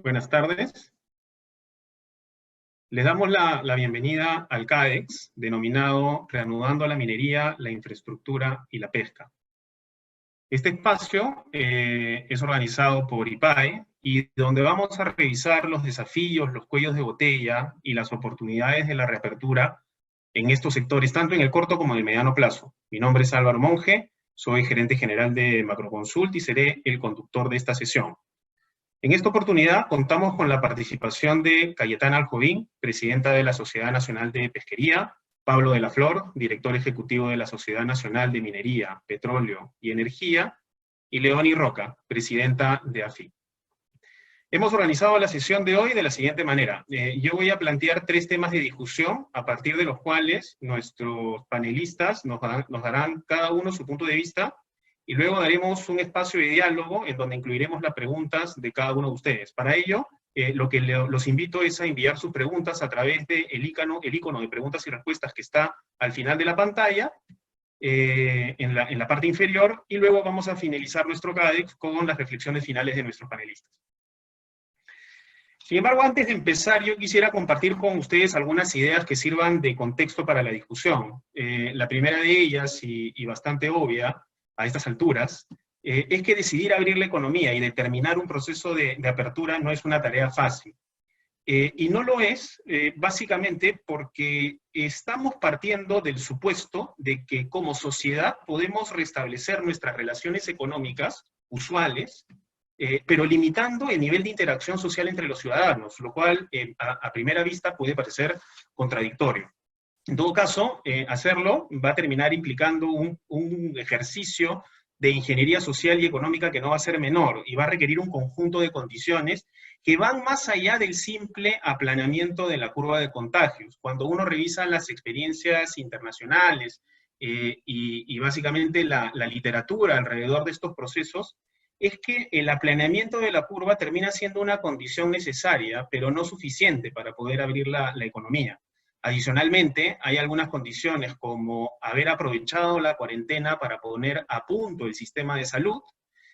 Buenas tardes. Les damos la bienvenida al CADEX, denominado Reanudando la Minería, la Infraestructura y la Pesca. Este espacio es organizado por IPAE y donde vamos a revisar los desafíos, los cuellos de botella y las oportunidades de la reapertura en estos sectores, tanto en el corto como en el mediano plazo. Mi nombre es Álvaro Monge, soy gerente general de Macroconsult y seré el conductor de esta sesión. En esta oportunidad contamos con la participación de Cayetana Aljovín, presidenta de la Sociedad Nacional de Pesquería, Pablo de la Flor, director ejecutivo de la Sociedad Nacional de Minería, Petróleo y Energía, y Leoni Roca, presidenta de AFIP. Hemos organizado la sesión de hoy de la siguiente manera. Yo voy a plantear 3 temas de discusión, a partir de los cuales nuestros panelistas nos darán cada uno su punto de vista, y luego daremos un espacio de diálogo en donde incluiremos las preguntas de cada uno de ustedes. Para ello, lo que los invito es a enviar sus preguntas a través del icono de preguntas y respuestas que está al final de la pantalla, en la parte inferior, y luego vamos a finalizar nuestro CADEX con las reflexiones finales de nuestros panelistas. Sin embargo, antes de empezar, yo quisiera compartir con ustedes algunas ideas que sirvan de contexto para la discusión. La primera de ellas, y bastante obvia a estas alturas, es que decidir abrir la economía y determinar un proceso de apertura no es una tarea fácil. Y no lo es, básicamente, porque estamos partiendo del supuesto de que como sociedad podemos restablecer nuestras relaciones económicas usuales, pero limitando el nivel de interacción social entre los ciudadanos, lo cual a primera vista puede parecer contradictorio. En todo caso, hacerlo va a terminar implicando un ejercicio de ingeniería social y económica que no va a ser menor, y va a requerir un conjunto de condiciones que van más allá del simple aplanamiento de la curva de contagios. Cuando uno revisa las experiencias internacionales y básicamente la literatura alrededor de estos procesos, es que el aplanamiento de la curva termina siendo una condición necesaria, pero no suficiente para poder abrir la economía. Adicionalmente, hay algunas condiciones como haber aprovechado la cuarentena para poner a punto el sistema de salud,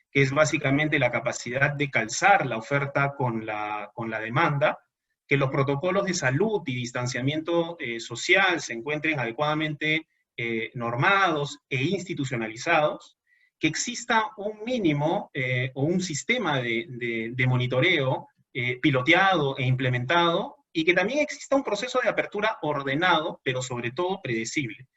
que es básicamente la capacidad de calzar la oferta con la demanda, que los protocolos de salud y distanciamiento social se encuentren adecuadamente normados e institucionalizados, que exista un mínimo o un sistema de monitoreo piloteado e implementado, y que también exista un proceso de apertura ordenado, pero sobre todo predecible.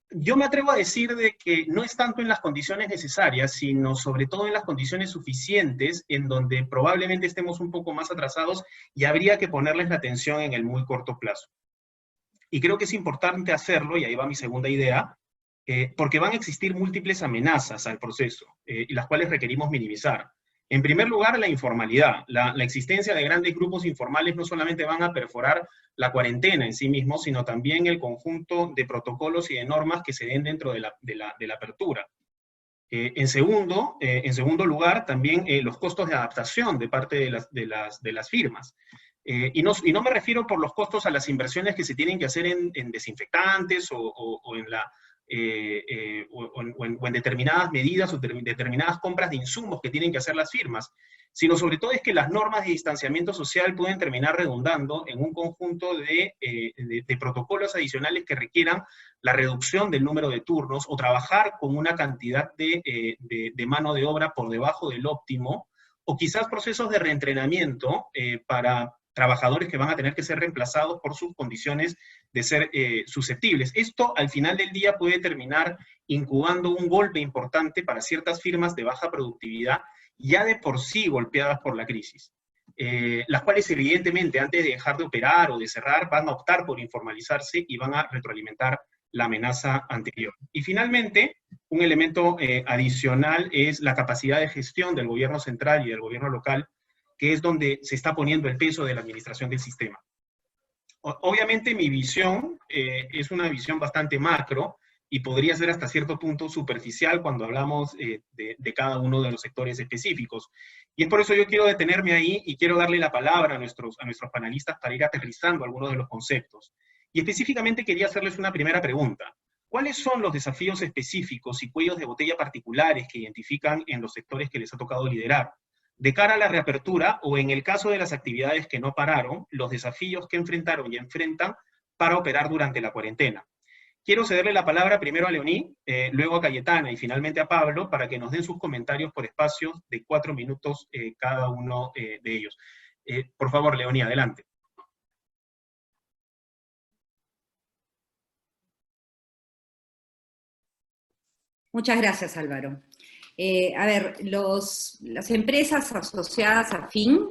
Yo me atrevo a decir de que no es tanto en las condiciones necesarias, sino sobre todo en las condiciones suficientes, en donde probablemente estemos un poco más atrasados y habría que ponerles la atención en el muy corto plazo. Y creo que es importante hacerlo, y ahí va mi segunda idea, porque van a existir múltiples amenazas al proceso, y las cuales requerimos minimizar. En primer lugar, la informalidad. La existencia de grandes grupos informales no solamente van a perforar la cuarentena en sí mismo, sino también el conjunto de protocolos y de normas que se den dentro de la apertura. En segundo lugar, también los costos de adaptación de parte de las firmas. Y no me refiero por los costos a las inversiones que se tienen que hacer en desinfectantes o en determinadas medidas o determinadas compras de insumos que tienen que hacer las firmas, sino sobre todo es que las normas de distanciamiento social pueden terminar redundando en un conjunto de protocolos adicionales que requieran la reducción del número de turnos o trabajar con una cantidad de mano de obra por debajo del óptimo, o quizás procesos de reentrenamiento para trabajadores que van a tener que ser reemplazados por sus condiciones de ser susceptibles. Esto, al final del día, puede terminar incubando un golpe importante para ciertas firmas de baja productividad, ya de por sí golpeadas por la crisis, las cuales, evidentemente, antes de dejar de operar o de cerrar, van a optar por informalizarse y van a retroalimentar la amenaza anterior. Y finalmente, un elemento adicional es la capacidad de gestión del gobierno central y del gobierno local, que es donde se está poniendo el peso de la administración del sistema. Obviamente mi visión es una visión bastante macro y podría ser hasta cierto punto superficial cuando hablamos de cada uno de los sectores específicos. Y es por eso yo quiero detenerme ahí y quiero darle la palabra a nuestros panelistas para ir aterrizando algunos de los conceptos. Y específicamente quería hacerles una primera pregunta. ¿Cuáles son los desafíos específicos y cuellos de botella particulares que identifican en los sectores que les ha tocado liderar? De cara a la reapertura, o en el caso de las actividades que no pararon, los desafíos que enfrentaron y enfrentan para operar durante la cuarentena. Quiero cederle la palabra primero a Leoní, luego a Cayetana y finalmente a Pablo para que nos den sus comentarios por espacios de 4 minutos cada uno de ellos. Por favor, Leoní, adelante. Muchas gracias, Álvaro. A ver, las empresas asociadas a FIN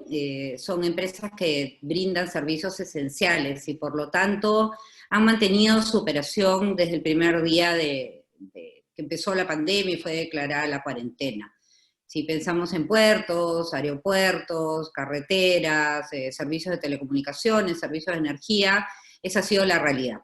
son empresas que brindan servicios esenciales y por lo tanto han mantenido su operación desde el primer día que empezó la pandemia y fue declarada la cuarentena. Si pensamos en puertos, aeropuertos, carreteras, servicios de telecomunicaciones, servicios de energía, esa ha sido la realidad.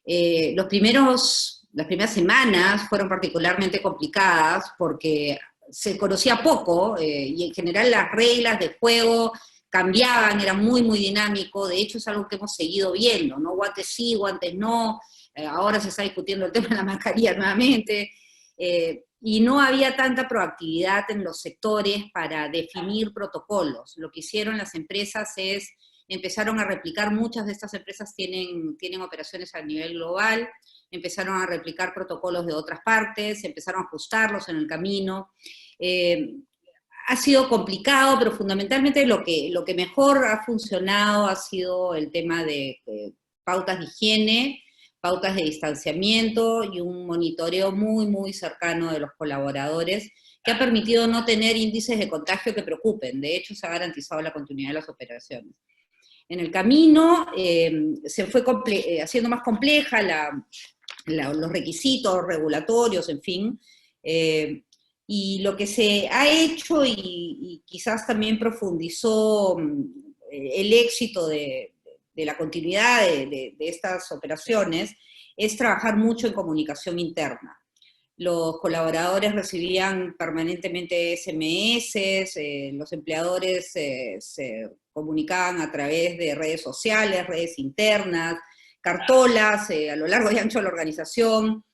Las primeras semanas fueron particularmente complicadas porque se conocía poco y en general las reglas de juego cambiaban, era muy, muy dinámico. De hecho, es algo que hemos seguido viendo, ¿no? Guantes sí, guantes no. Ahora se está discutiendo el tema de la mascarilla nuevamente. Y no había tanta proactividad en los sectores para definir protocolos. Lo que hicieron las empresas empezaron a replicar, muchas de estas empresas tienen operaciones a nivel global, empezaron a replicar protocolos de otras partes, empezaron a ajustarlos en el camino. Ha sido complicado, pero fundamentalmente lo que mejor ha funcionado ha sido el tema de pautas de higiene, pautas de distanciamiento y un monitoreo muy, muy cercano de los colaboradores, que ha permitido no tener índices de contagio que preocupen. De hecho, se ha garantizado la continuidad de las operaciones. En el camino se fue haciendo más compleja los requisitos regulatorios, en fin, y lo que se ha hecho y quizás también profundizó el éxito de la continuidad de estas operaciones es trabajar mucho en comunicación interna. Los colaboradores recibían permanentemente SMS, los empleadores se comunicaban a través de redes sociales, redes internas, cartolas a lo largo y ancho de la organización.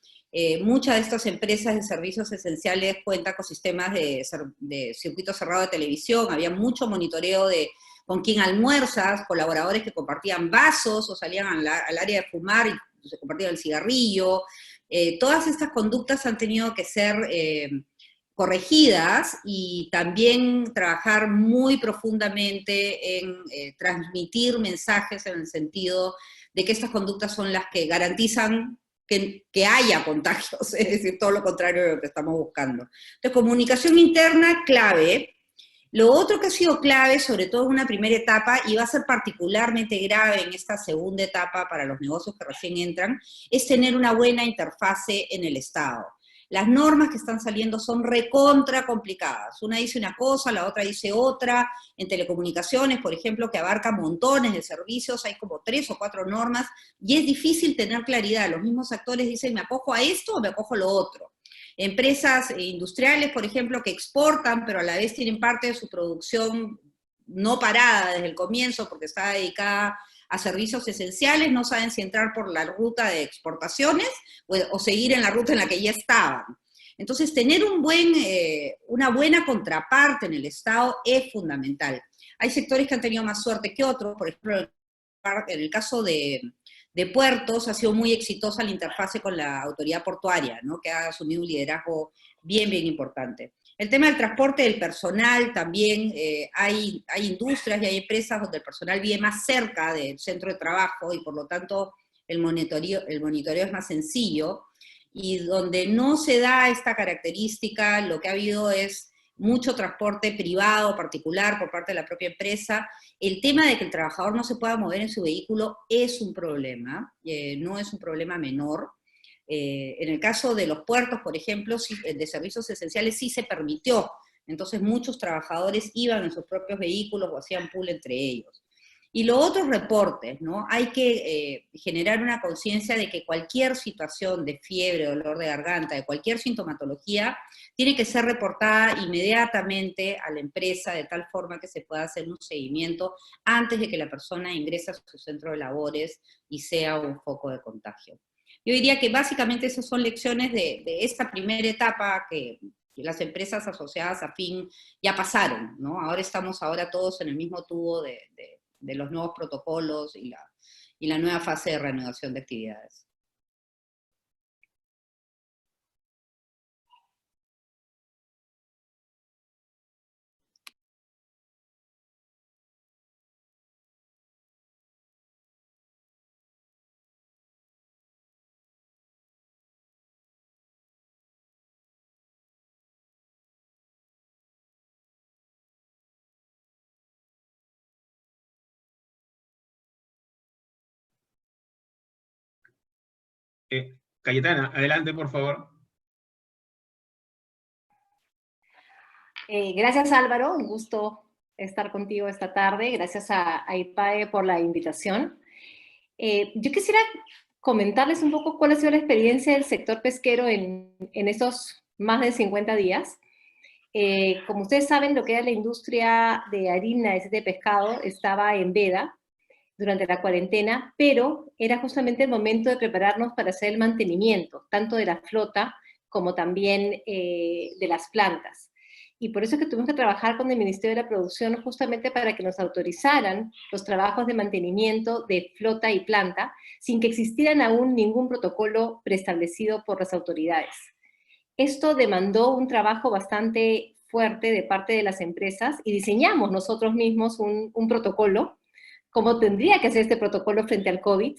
Muchas de estas empresas de servicios esenciales cuentan con sistemas de circuito cerrado de televisión, había mucho monitoreo de con quién almuerzas, colaboradores que compartían vasos o salían al área de fumar y se compartían el cigarrillo. Todas estas conductas han tenido que ser corregidas y también trabajar muy profundamente en transmitir mensajes en el sentido de que estas conductas son las que garantizan que haya contagios, es decir, todo lo contrario de lo que estamos buscando. Entonces, comunicación interna, clave. Lo otro que ha sido clave, sobre todo en una primera etapa, y va a ser particularmente grave en esta segunda etapa para los negocios que recién entran, es tener una buena interfase en el Estado. Las normas que están saliendo son recontra complicadas. Una dice una cosa, la otra dice otra. En telecomunicaciones, por ejemplo, que abarca montones de servicios, hay como 3 o 4 normas, y es difícil tener claridad. Los mismos actores dicen, ¿me acojo a esto o me acojo a lo otro? Empresas industriales, por ejemplo, que exportan, pero a la vez tienen parte de su producción no parada desde el comienzo porque está dedicada a servicios esenciales, no saben si entrar por la ruta de exportaciones o seguir en la ruta en la que ya estaban. Entonces, tener una buena contraparte en el Estado es fundamental. Hay sectores que han tenido más suerte que otros, por ejemplo, en el caso de puertos ha sido muy exitosa la interfase con la autoridad portuaria, ¿no? Que ha asumido un liderazgo bien, bien importante. El tema del transporte del personal también, hay industrias y hay empresas donde el personal vive más cerca del centro de trabajo y por lo tanto el monitoreo es más sencillo, y donde no se da esta característica, lo que ha habido es mucho transporte privado, particular, por parte de la propia empresa. El tema de que el trabajador no se pueda mover en su vehículo es un problema, no es un problema menor. En el caso de los puertos, por ejemplo, de servicios esenciales sí se permitió, entonces muchos trabajadores iban en sus propios vehículos o hacían pool entre ellos. Y lo otro, reportes, ¿no? Hay que generar una conciencia de que cualquier situación de fiebre, dolor de garganta, de cualquier sintomatología, tiene que ser reportada inmediatamente a la empresa de tal forma que se pueda hacer un seguimiento antes de que la persona ingrese a su centro de labores y sea un foco de contagio. Yo diría que básicamente esas son lecciones de esta primera etapa que las empresas asociadas a FIN ya pasaron, ¿no? Ahora estamos todos en el mismo tubo de los nuevos protocolos y la nueva fase de reanudación de actividades. Cayetana, adelante, por favor. Gracias, Álvaro, un gusto estar contigo esta tarde. Gracias a IPAE por la invitación. Yo quisiera comentarles un poco cuál ha sido la experiencia del sector pesquero en estos más de 50 días. Como ustedes saben, lo que era la industria de harina de pescado estaba en veda durante la cuarentena, pero era justamente el momento de prepararnos para hacer el mantenimiento, tanto de la flota como también de las plantas. Y por eso es que tuvimos que trabajar con el Ministerio de la Producción justamente para que nos autorizaran los trabajos de mantenimiento de flota y planta, sin que existieran aún ningún protocolo preestablecido por las autoridades. Esto demandó un trabajo bastante fuerte de parte de las empresas y diseñamos nosotros mismos un protocolo, como tendría que ser este protocolo frente al COVID.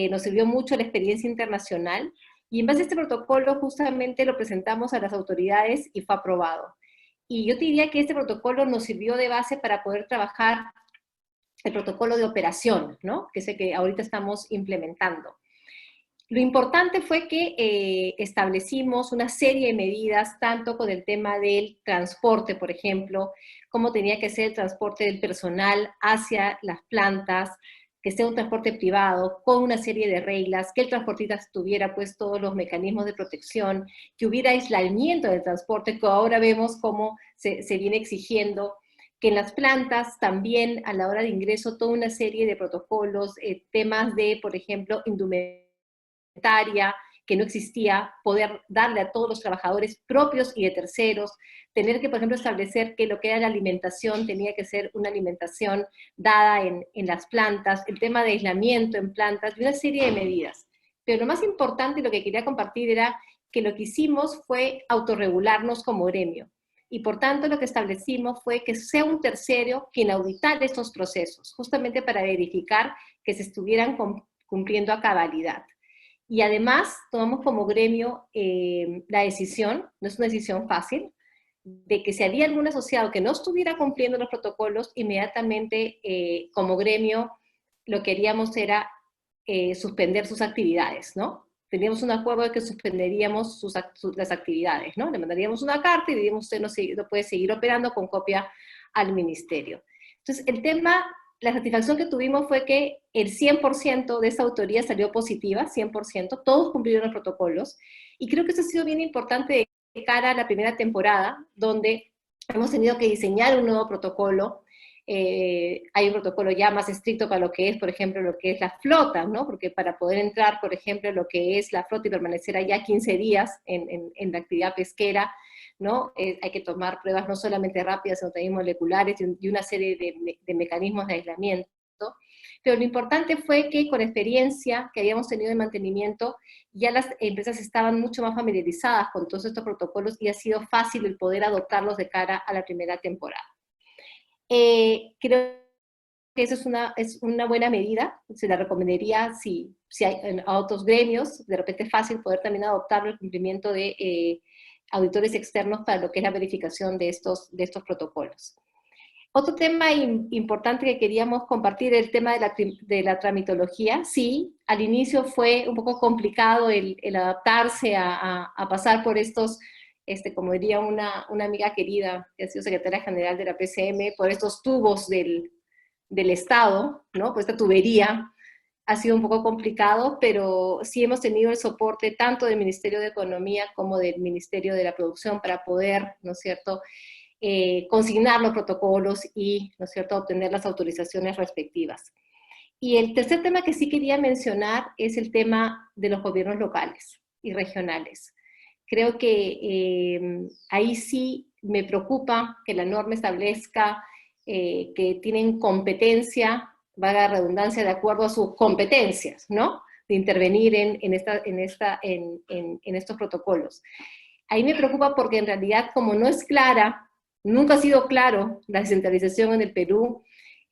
Nos sirvió mucho la experiencia internacional y en base a este protocolo justamente lo presentamos a las autoridades y fue aprobado. Y yo te diría que este protocolo nos sirvió de base para poder trabajar el protocolo de operación, ¿no? Que es el que ahorita estamos implementando. Lo importante fue que establecimos una serie de medidas, tanto con el tema del transporte, por ejemplo, cómo tenía que ser el transporte del personal hacia las plantas, que sea un transporte privado, con una serie de reglas, que el transportista tuviera pues todos los mecanismos de protección, que hubiera aislamiento del transporte, que ahora vemos cómo se viene exigiendo, que en las plantas también a la hora de ingreso toda una serie de protocolos, temas de, por ejemplo, indumentaria, que no existía, poder darle a todos los trabajadores propios y de terceros, tener que, por ejemplo, establecer que lo que era la alimentación tenía que ser una alimentación dada en las plantas, el tema de aislamiento en plantas, y una serie de medidas. Pero lo más importante y lo que quería compartir era que lo que hicimos fue autorregularnos como gremio. Y por tanto lo que establecimos fue que sea un tercero quien auditara estos procesos, justamente para verificar que se estuvieran cumpliendo a cabalidad. Y además tomamos como gremio la decisión, no es una decisión fácil, de que si había algún asociado que no estuviera cumpliendo los protocolos, inmediatamente como gremio lo que haríamos era suspender sus actividades, ¿no? Teníamos un acuerdo de que suspenderíamos las actividades, ¿no? Le mandaríamos una carta y le diríamos, usted no puede seguir operando con copia al ministerio. Entonces, el tema, la satisfacción que tuvimos fue que el 100% de esa autoría salió positiva, 100%, todos cumplieron los protocolos, y creo que eso ha sido bien importante de cara a la primera temporada, donde hemos tenido que diseñar un nuevo protocolo. Hay un protocolo ya más estricto para lo que es, por ejemplo, lo que es la flota, ¿no? Porque para poder entrar, por ejemplo, lo que es la flota y permanecer allá 15 días en la actividad pesquera, ¿no? Hay que tomar pruebas no solamente rápidas, sino también moleculares y una serie de mecanismos de aislamiento. Pero lo importante fue que con la experiencia que habíamos tenido de mantenimiento, ya las empresas estaban mucho más familiarizadas con todos estos protocolos y ha sido fácil el poder adoptarlos de cara a la primera temporada. Creo que eso es una buena medida, se la recomendaría si hay a otros gremios, de repente es fácil poder también adoptar el cumplimiento de auditores externos para lo que es la verificación de estos protocolos. Otro tema importante que queríamos compartir es el tema de la tramitología. Sí, al inicio fue un poco complicado el adaptarse a pasar por estos, como diría una amiga querida, que ha sido secretaria general de la PCM, por estos tubos del Estado, ¿no? Por esta tubería. Ha sido un poco complicado, pero sí hemos tenido el soporte tanto del Ministerio de Economía como del Ministerio de la Producción para poder, ¿no es cierto?, consignar los protocolos y, ¿no es cierto?, obtener las autorizaciones respectivas. Y el tercer tema que sí quería mencionar es el tema de los gobiernos locales y regionales. Creo que ahí sí me preocupa que la norma establezca que tienen competencia, valga la redundancia, de acuerdo a sus competencias, ¿no? De intervenir en estos protocolos. Ahí me preocupa porque en realidad, como no es clara, nunca ha sido claro la descentralización en el Perú,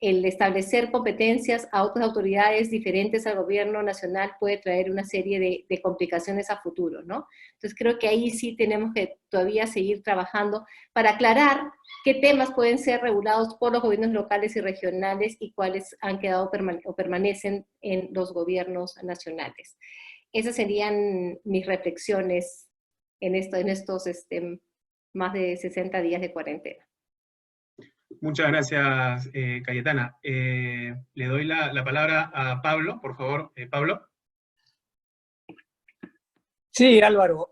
el establecer competencias a otras autoridades diferentes al gobierno nacional puede traer una serie de complicaciones a futuro, ¿no? Entonces creo que ahí sí tenemos que todavía seguir trabajando para aclarar qué temas pueden ser regulados por los gobiernos locales y regionales y cuáles han quedado o permanecen en los gobiernos nacionales. Esas serían mis reflexiones en estos más de 60 días de cuarentena. Muchas gracias, Cayetana. Le doy la palabra a Pablo, por favor. Pablo. Sí, Álvaro.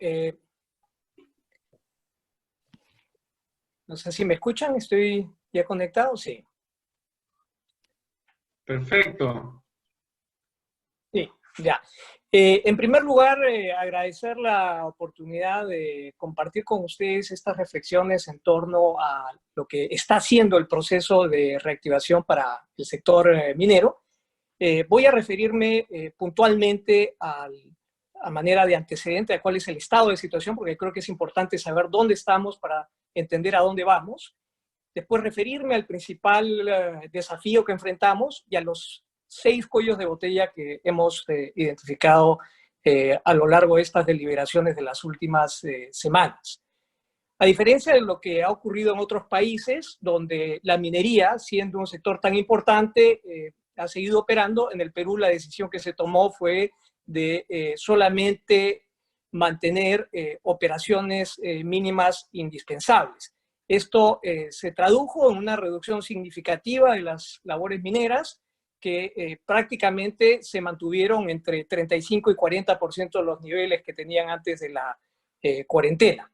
No sé si me escuchan, ¿estoy ya conectado? Sí. Perfecto. Sí, ya. En primer lugar, agradecer la oportunidad de compartir con ustedes estas reflexiones en torno a lo que está haciendo el proceso de reactivación para el sector minero. Voy a referirme puntualmente a manera de antecedente a cuál es el estado de situación, porque creo que es importante saber dónde estamos para entender a dónde vamos. Después referirme al principal desafío que enfrentamos y a los 6 cuellos de botella que hemos identificado a lo largo de estas deliberaciones de las últimas semanas. A diferencia de lo que ha ocurrido en otros países, donde la minería, siendo un sector tan importante, ha seguido operando, en el Perú la decisión que se tomó fue de solamente mantener operaciones mínimas indispensables. Esto se tradujo en una reducción significativa de las labores mineras, que prácticamente se mantuvieron entre 35 y 40% de los niveles que tenían antes de la cuarentena.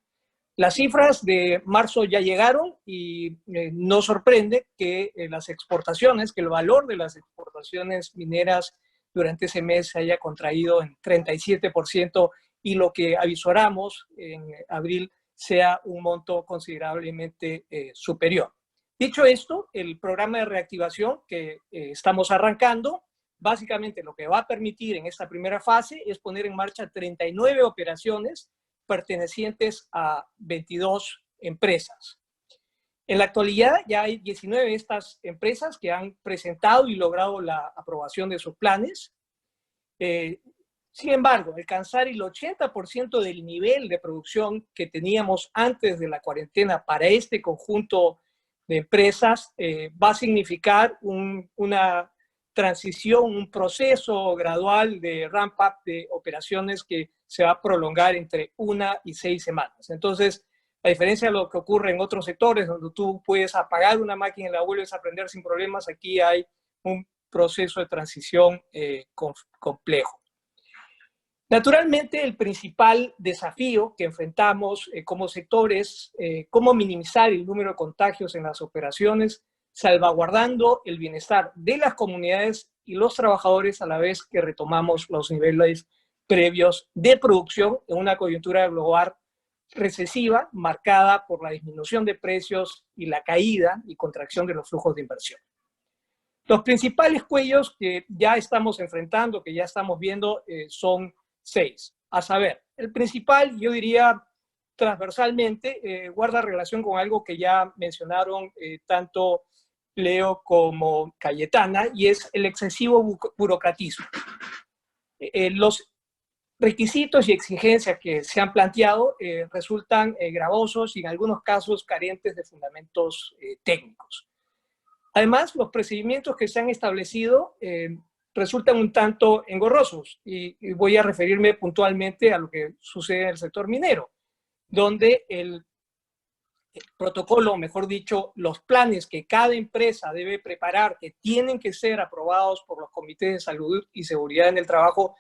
Las cifras de marzo ya llegaron y no sorprende que las exportaciones, que el valor de las exportaciones mineras durante ese mes se haya contraído en 37% y lo que avisoramos en abril sea un monto considerablemente superior. Dicho esto, el programa de reactivación que estamos arrancando, básicamente lo que va a permitir en esta primera fase es poner en marcha 39 operaciones pertenecientes a 22 empresas. En la actualidad ya hay 19 de estas empresas que han presentado y logrado la aprobación de sus planes. Sin embargo, alcanzar el 80% del nivel de producción que teníamos antes de la cuarentena para este conjunto de empresas va a significar una transición, un proceso gradual de ramp-up de operaciones que se va a prolongar entre 1 y 6 semanas. Entonces, a diferencia de lo que ocurre en otros sectores, donde tú puedes apagar una máquina y la vuelves a prender sin problemas, aquí hay un proceso de transición complejo. Naturalmente, el principal desafío que enfrentamos como sector es cómo minimizar el número de contagios en las operaciones, salvaguardando el bienestar de las comunidades y los trabajadores a la vez que retomamos los niveles previos de producción en una coyuntura global recesiva marcada por la disminución de precios y la caída y contracción de los flujos de inversión. Los principales cuellos que ya estamos enfrentando, que ya estamos viendo, son 6. A saber, el principal, yo diría transversalmente, guarda relación con algo que ya mencionaron tanto Leo como Cayetana, y es el excesivo burocratismo. Los requisitos y exigencias que se han planteado resultan gravosos y en algunos casos carentes de fundamentos técnicos. Además, los procedimientos que se han establecido resultan un tanto engorrosos y voy a referirme puntualmente a lo que sucede en el sector minero, donde el protocolo, o mejor dicho, los planes que cada empresa debe preparar, que tienen que ser aprobados por los comités de salud y seguridad en el trabajo,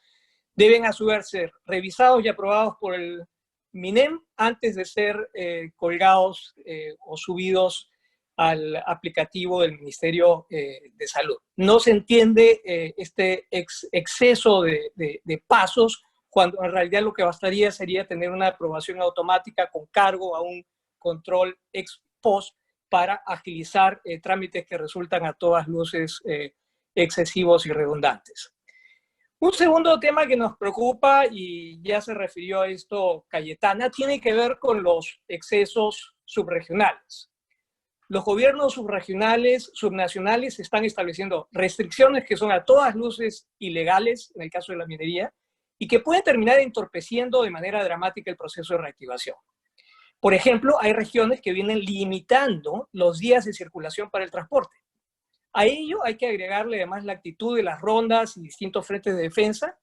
deben a su vez ser revisados y aprobados por el MINEM antes de ser colgados o subidos al aplicativo del Ministerio de Salud. No se entiende este exceso de pasos cuando en realidad lo que bastaría sería tener una aprobación automática con cargo a un control ex post para agilizar trámites que resultan a todas luces excesivos y redundantes. Un segundo tema que nos preocupa, y ya se refirió a esto Cayetana, tiene que ver con los excesos subregionales. Los gobiernos subregionales, subnacionales, están estableciendo restricciones que son a todas luces ilegales, en el caso de la minería, y que pueden terminar entorpeciendo de manera dramática el proceso de reactivación. Por ejemplo, hay regiones que vienen limitando los días de circulación para el transporte. A ello hay que agregarle además la actitud de las rondas y distintos frentes de defensa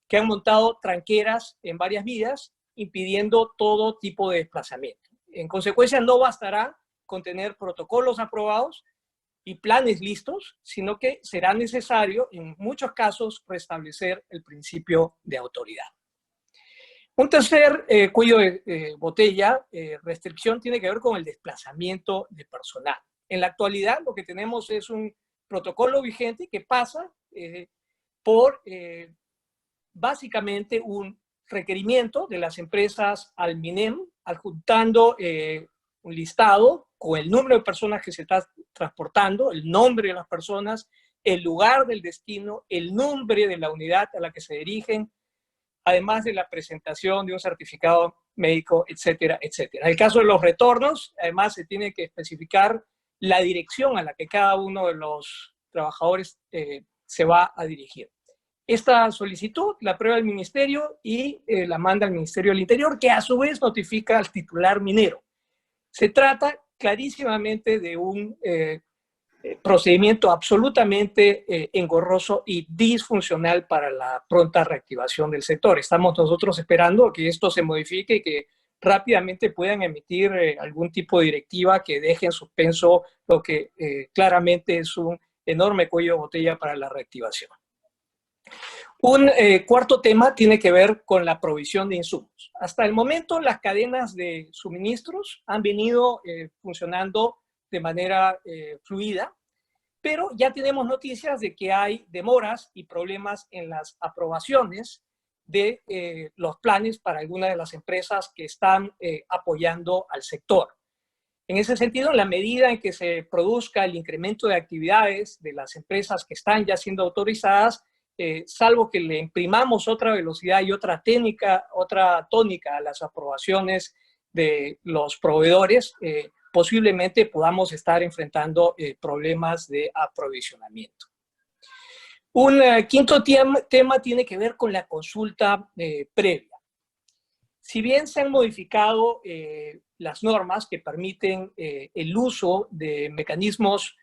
que han montado tranqueras en varias vías, impidiendo todo tipo de desplazamiento. En consecuencia, no bastará con tener protocolos aprobados y planes listos, sino que será necesario, en muchos casos, restablecer el principio de autoridad. Un tercer cuello de botella, restricción, tiene que ver con el desplazamiento de personal. En la actualidad lo que tenemos es un protocolo vigente que pasa por básicamente un requerimiento de las empresas al MINEM, adjuntando un listado con el número de personas que se está transportando, el nombre de las personas, el lugar del destino, el nombre de la unidad a la que se dirigen, además de la presentación de un certificado médico, etcétera, etcétera. En el caso de los retornos, además se tiene que especificar la dirección a la que cada uno de los trabajadores se va a dirigir. Esta solicitud la aprueba el Ministerio y la manda al Ministerio del Interior, que a su vez notifica al titular minero. Se trata clarísimamente de un procedimiento absolutamente engorroso y disfuncional para la pronta reactivación del sector. Estamos nosotros esperando que esto se modifique y que rápidamente puedan emitir algún tipo de directiva que deje en suspenso lo que claramente es un enorme cuello de botella para la reactivación. Un cuarto tema tiene que ver con la provisión de insumos. Hasta el momento las cadenas de suministros han venido funcionando de manera fluida, pero ya tenemos noticias de que hay demoras y problemas en las aprobaciones de los planes para algunas de las empresas que están apoyando al sector. En ese sentido, en la medida en que se produzca el incremento de actividades de las empresas que están ya siendo autorizadas, salvo que le imprimamos otra velocidad y otra tónica a las aprobaciones de los proveedores, posiblemente podamos estar enfrentando problemas de aprovisionamiento. Un quinto tema tiene que ver con la consulta previa. Si bien se han modificado las normas que permiten el uso de mecanismos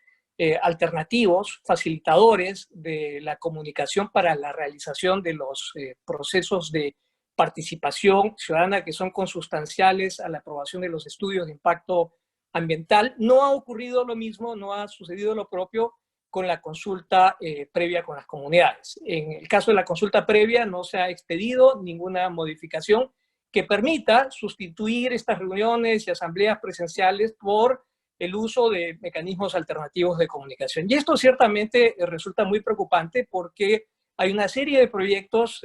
alternativos, facilitadores de la comunicación para la realización de los procesos de participación ciudadana que son consustanciales a la aprobación de los estudios de impacto ambiental, no ha ocurrido lo mismo, no ha sucedido lo propio con la consulta previa con las comunidades. En el caso de la consulta previa no se ha expedido ninguna modificación que permita sustituir estas reuniones y asambleas presenciales por el uso de mecanismos alternativos de comunicación. Y esto ciertamente resulta muy preocupante porque hay una serie de proyectos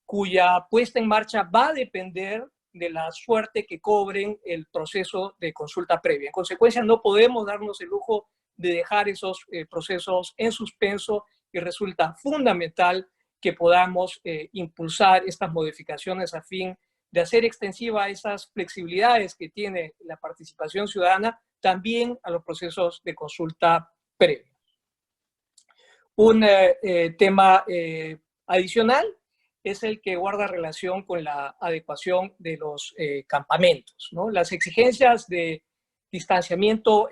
cuya puesta en marcha va a depender de la suerte que cobren el proceso de consulta previa. En consecuencia, no podemos darnos el lujo de dejar esos procesos en suspenso y resulta fundamental que podamos impulsar estas modificaciones a fin de hacer extensiva esas flexibilidades que tiene la participación ciudadana también a los procesos de consulta previa. Un tema adicional es el que guarda relación con la adecuación de los campamentos, ¿no? Las exigencias de distanciamiento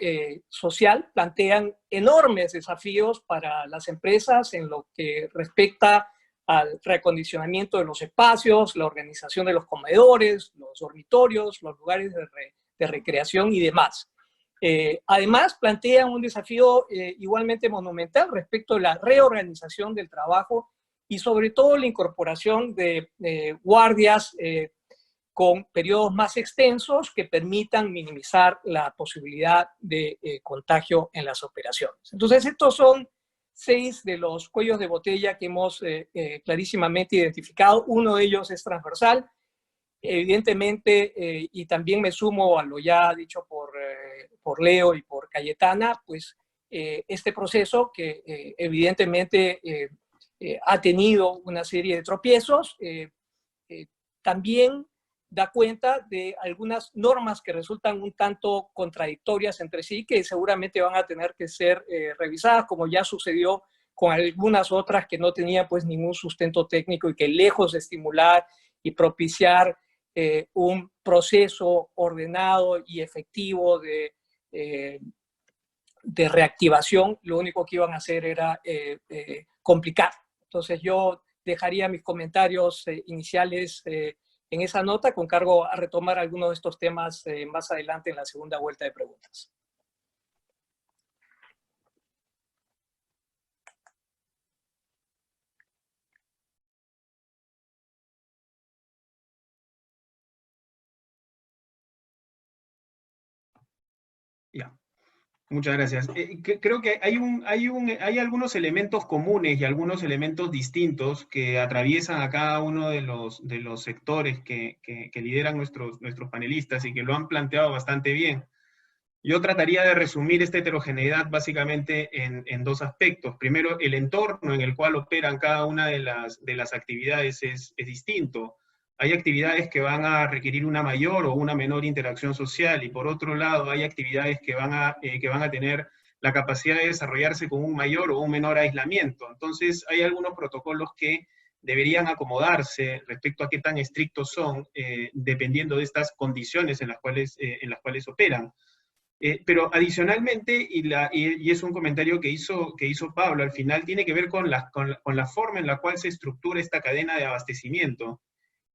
social plantean enormes desafíos para las empresas en lo que respecta al reacondicionamiento de los espacios, la organización de los comedores, los dormitorios, los lugares de recreación y demás. Además, plantean un desafío igualmente monumental respecto a la reorganización del trabajo y sobre todo la incorporación de guardias con periodos más extensos que permitan minimizar la posibilidad de contagio en las operaciones. Entonces, estos son 6 de los cuellos de botella que hemos clarísimamente identificado. Uno de ellos es transversal. Evidentemente, y también me sumo a lo ya dicho por Leo y por Cayetana, pues este proceso que evidentemente ha tenido una serie de tropiezos, también da cuenta de algunas normas que resultan un tanto contradictorias entre sí, que seguramente van a tener que ser revisadas, como ya sucedió con algunas otras que no tenían pues ningún sustento técnico y que lejos de estimular y propiciar un proceso ordenado y efectivo de reactivación, lo único que iban a hacer era complicar. Entonces yo dejaría mis comentarios iniciales en esa nota, con cargo a retomar algunos de estos temas más adelante en la segunda vuelta de preguntas. Ya. Muchas gracias. Creo que hay algunos elementos comunes y algunos elementos distintos que atraviesan a cada uno de los sectores que lideran nuestros panelistas y que lo han planteado bastante bien. Yo trataría de resumir esta heterogeneidad básicamente en dos aspectos. Primero, el entorno en el cual operan cada una de las actividades es distinto. Hay actividades que van a requerir una mayor o una menor interacción social, y por otro lado hay actividades que van a tener la capacidad de desarrollarse con un mayor o un menor aislamiento. Entonces hay algunos protocolos que deberían acomodarse respecto a qué tan estrictos son, dependiendo de estas condiciones en las cuales operan. Pero adicionalmente, y es un comentario que hizo Pablo al final, tiene que ver con la forma en la cual se estructura esta cadena de abastecimiento,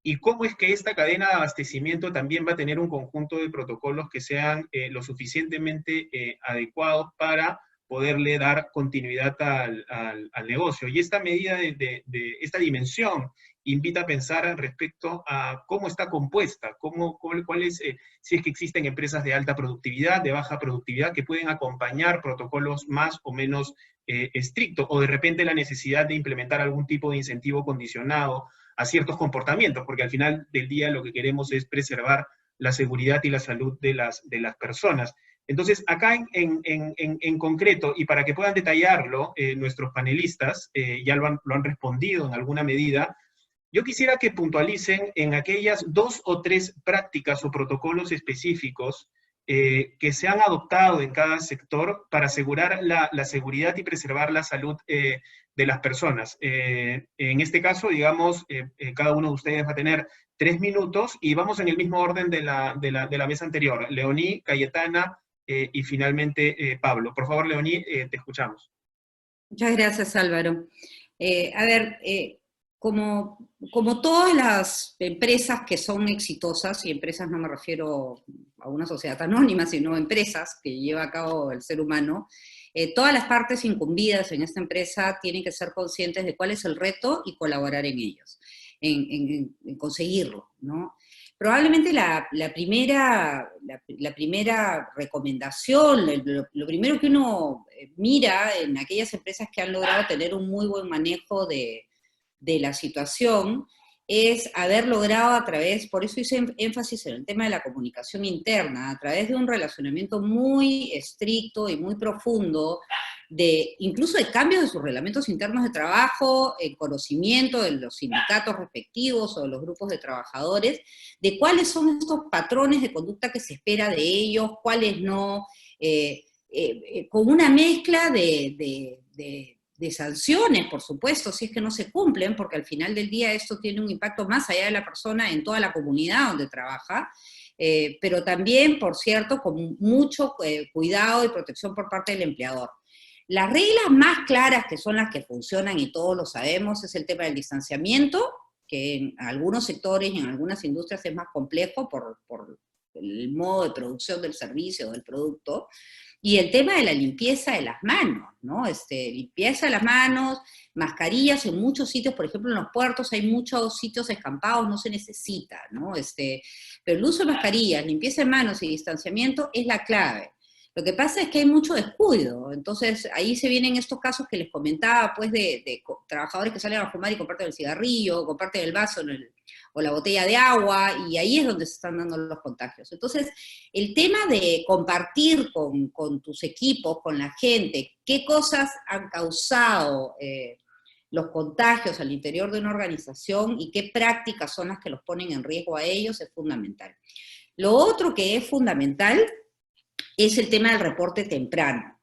y cómo es que esta cadena de abastecimiento también va a tener un conjunto de protocolos que sean lo suficientemente adecuados para poderle dar continuidad al negocio. Y esta medida de esta dimensión invita a pensar respecto a cómo está compuesta, cuál es, si es que existen empresas de alta productividad, de baja productividad, que pueden acompañar protocolos más o menos estrictos, o de repente la necesidad de implementar algún tipo de incentivo condicionado a ciertos comportamientos, porque al final del día lo que queremos es preservar la seguridad y la salud de las personas. Entonces, acá en concreto, y para que puedan detallarlo nuestros panelistas, ya lo han respondido en alguna medida, yo quisiera que puntualicen en aquellas 2 o 3 prácticas o protocolos específicos que se han adoptado en cada sector para asegurar la seguridad y preservar la salud de las personas. En este caso, digamos, cada uno de ustedes va a tener 3 minutos y vamos en el mismo orden de la mesa anterior. Leoní, Cayetana y finalmente Pablo. Por favor, Leoní, te escuchamos. Muchas gracias, Álvaro. A ver, como todas las empresas que son exitosas, y empresas no me refiero a una sociedad anónima, sino empresas que lleva a cabo el ser humano, todas las partes incumbidas en esta empresa tienen que ser conscientes de cuál es el reto y colaborar en ellos, en conseguirlo, ¿no? Probablemente la primera recomendación, lo primero que uno mira en aquellas empresas que han logrado tener un muy buen manejo de la situación, es haber logrado a través, por eso hice énfasis en el tema de la comunicación interna, a través de un relacionamiento muy estricto y muy profundo, incluso de cambios de sus reglamentos internos de trabajo, en conocimiento de los sindicatos respectivos o de los grupos de trabajadores, de cuáles son estos patrones de conducta que se espera de ellos, cuáles no, con una mezcla de sanciones, por supuesto, si es que no se cumplen, porque al final del día esto tiene un impacto más allá de la persona en toda la comunidad donde trabaja, pero también, por cierto, con mucho cuidado y protección por parte del empleador. Las reglas más claras, que son las que funcionan y todos lo sabemos, es el tema del distanciamiento, que en algunos sectores y en algunas industrias es más complejo por el modo de producción del servicio o del producto, y el tema de la limpieza de las manos, ¿no? Limpieza de las manos, mascarillas en muchos sitios, por ejemplo en los puertos hay muchos sitios escampados, no se necesita, ¿no? Pero el uso de mascarillas, limpieza de manos y distanciamiento es la clave. Lo que pasa es que hay mucho descuido, entonces ahí se vienen estos casos que les comentaba, pues, de trabajadores que salen a fumar y comparten el cigarrillo, comparten el vaso o la botella de agua, y ahí es donde se están dando los contagios. Entonces, el tema de compartir con tus equipos, con la gente, qué cosas han causado los contagios al interior de una organización y qué prácticas son las que los ponen en riesgo a ellos es fundamental. Lo otro que es fundamental es el tema del reporte temprano.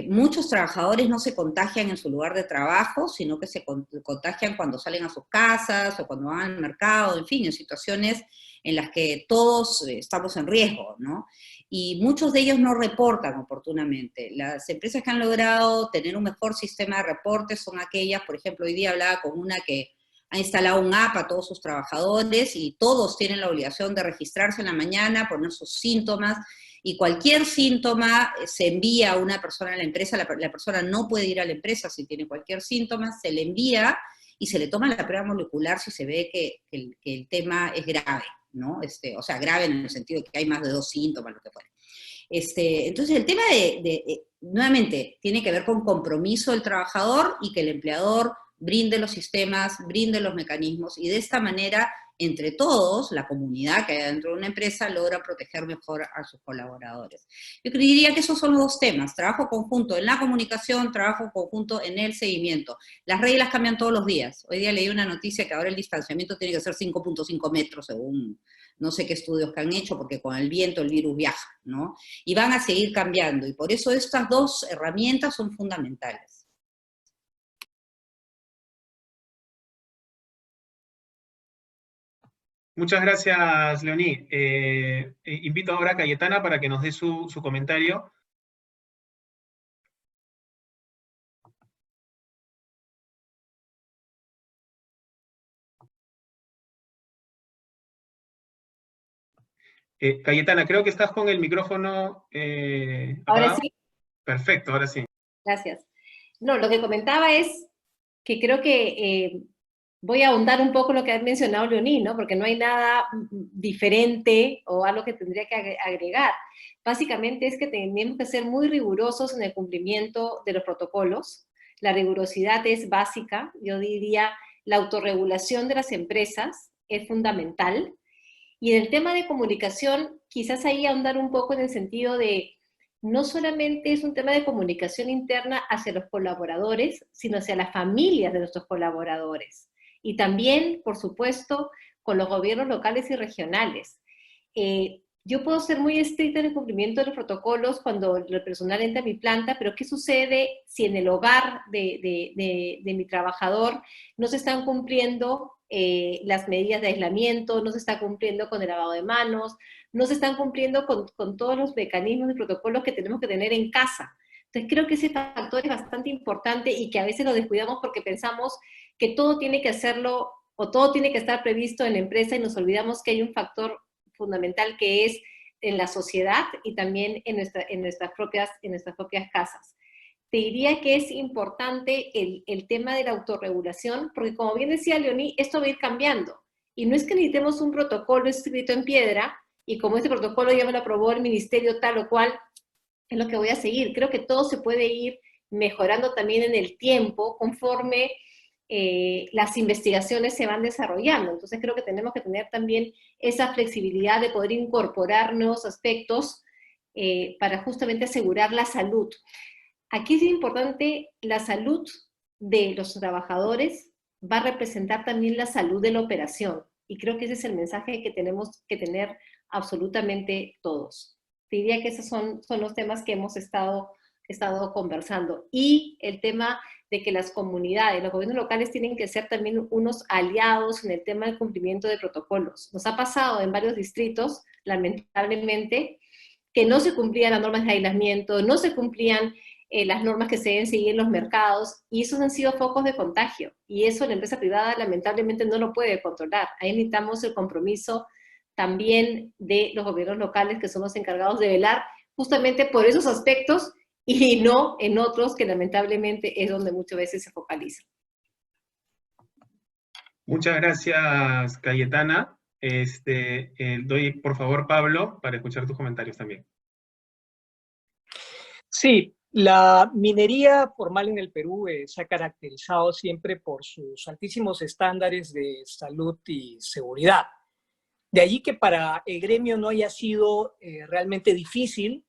Muchos trabajadores no se contagian en su lugar de trabajo, sino que se contagian cuando salen a sus casas o cuando van al mercado, en fin, en situaciones en las que todos estamos en riesgo, ¿no? Y muchos de ellos no reportan oportunamente. Las empresas que han logrado tener un mejor sistema de reportes son aquellas, por ejemplo, hoy día hablaba con una que ha instalado un app a todos sus trabajadores y todos tienen la obligación de registrarse en la mañana, poner sus síntomas, y cualquier síntoma se envía a una persona a la empresa, la persona no puede ir a la empresa si tiene cualquier síntoma, se le envía y se le toma la prueba molecular si se ve que el tema es grave, ¿no? O sea, grave en el sentido de que hay más de 2 síntomas, lo que fuera. Entonces el tema nuevamente, tiene que ver con compromiso del trabajador y que el empleador brinde los sistemas, brinde los mecanismos, y de esta manera, entre todos, la comunidad que hay dentro de una empresa logra proteger mejor a sus colaboradores. Yo diría que esos son los 2 temas, trabajo conjunto en la comunicación, trabajo conjunto en el seguimiento. Las reglas cambian todos los días. Hoy día leí una noticia que ahora el distanciamiento tiene que ser 5.5 metros, según no sé qué estudios que han hecho, porque con el viento el virus viaja, ¿no? Y van a seguir cambiando, y por eso estas 2 herramientas son fundamentales. Muchas gracias, Leoní. Invito ahora a Cayetana para que nos dé su comentario. Cayetana, creo que estás con el micrófono Ahora apagado. sí. Perfecto, ahora sí. Gracias. No, lo que comentaba es que creo que voy a ahondar un poco lo que ha mencionado Leoní, ¿no? Porque no hay nada diferente o algo que tendría que agregar. Básicamente es que tenemos que ser muy rigurosos en el cumplimiento de los protocolos. La rigurosidad es básica. Yo diría la autorregulación de las empresas es fundamental. Y en el tema de comunicación, quizás ahí ahondar un poco en el sentido de no solamente es un tema de comunicación interna hacia los colaboradores, sino hacia las familias de nuestros colaboradores. Y también, por supuesto, con los gobiernos locales y regionales. Yo puedo ser muy estricta en el cumplimiento de los protocolos cuando el personal entra a mi planta, pero ¿qué sucede si en el hogar de mi trabajador no se están cumpliendo las medidas de aislamiento, no se está cumpliendo con el lavado de manos, no se están cumpliendo con todos los mecanismos y protocolos que tenemos que tener en casa? Entonces creo que ese factor es bastante importante y que a veces lo descuidamos porque pensamos que todo tiene que hacerlo o todo tiene que estar previsto en la empresa y nos olvidamos que hay un factor fundamental que es en la sociedad y también en nuestras propias casas. Te diría que es importante el tema de la autorregulación, porque como bien decía Leoní, esto va a ir cambiando. Y no es que necesitemos un protocolo escrito en piedra, y como este protocolo ya me lo aprobó el ministerio tal o cual, es lo que voy a seguir. Creo que todo se puede ir mejorando también en el tiempo, conforme las investigaciones se van desarrollando. Entonces creo que tenemos que tener también esa flexibilidad de poder incorporar nuevos aspectos para justamente asegurar la salud. Aquí es importante, la salud de los trabajadores va a representar también la salud de la operación, y creo que ese es el mensaje que tenemos que tener absolutamente todos. Te diría que esos son los temas que hemos estado conversando, y el tema de que las comunidades, los gobiernos locales tienen que ser también unos aliados en el tema del cumplimiento de protocolos. Nos ha pasado en varios distritos, lamentablemente, que no se cumplían las normas de aislamiento, no se cumplían las normas que se deben seguir en los mercados, y esos han sido focos de contagio, y eso la empresa privada lamentablemente no lo puede controlar. Ahí necesitamos el compromiso también de los gobiernos locales, que son los encargados de velar justamente por esos aspectos, y no en otros que lamentablemente es donde muchas veces se focaliza. Muchas gracias, Cayetana. Doy, por favor, Pablo, para escuchar tus comentarios también. Sí, la minería formal en el Perú se ha caracterizado siempre por sus altísimos estándares de salud y seguridad. De allí que para el gremio no haya sido realmente difícil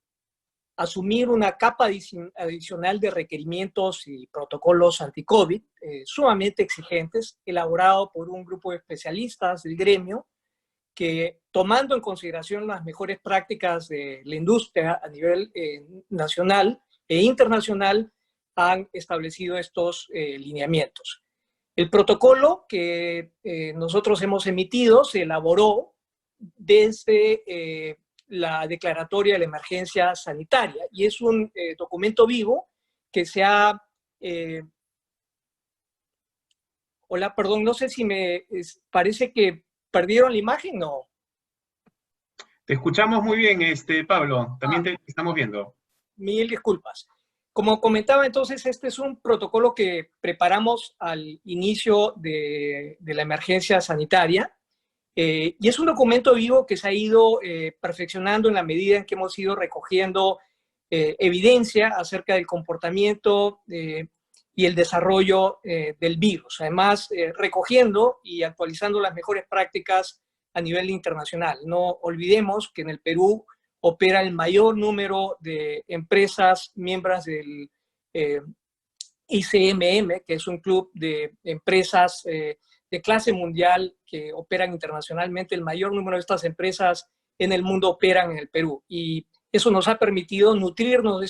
asumir una capa adicional de requerimientos y protocolos anti-COVID sumamente exigentes, elaborado por un grupo de especialistas del gremio que, tomando en consideración las mejores prácticas de la industria a nivel nacional e internacional, han establecido estos lineamientos. El protocolo que nosotros hemos emitido se elaboró desde la declaratoria de la emergencia sanitaria y es un documento vivo que se ha... hola, perdón, no sé si parece que perdieron la imagen, no. Te escuchamos muy bien, Pablo, también te estamos viendo. Mil disculpas. Como comentaba entonces, este es un protocolo que preparamos al inicio de la emergencia sanitaria y es un documento vivo que se ha ido perfeccionando en la medida en que hemos ido recogiendo evidencia acerca del comportamiento y el desarrollo del virus. Además, recogiendo y actualizando las mejores prácticas a nivel internacional. No olvidemos que en el Perú opera el mayor número de empresas miembros del ICMM, que es un club de empresas de clase mundial que operan internacionalmente. El mayor número de estas empresas en el mundo operan en el Perú. Y eso nos ha permitido nutrirnos de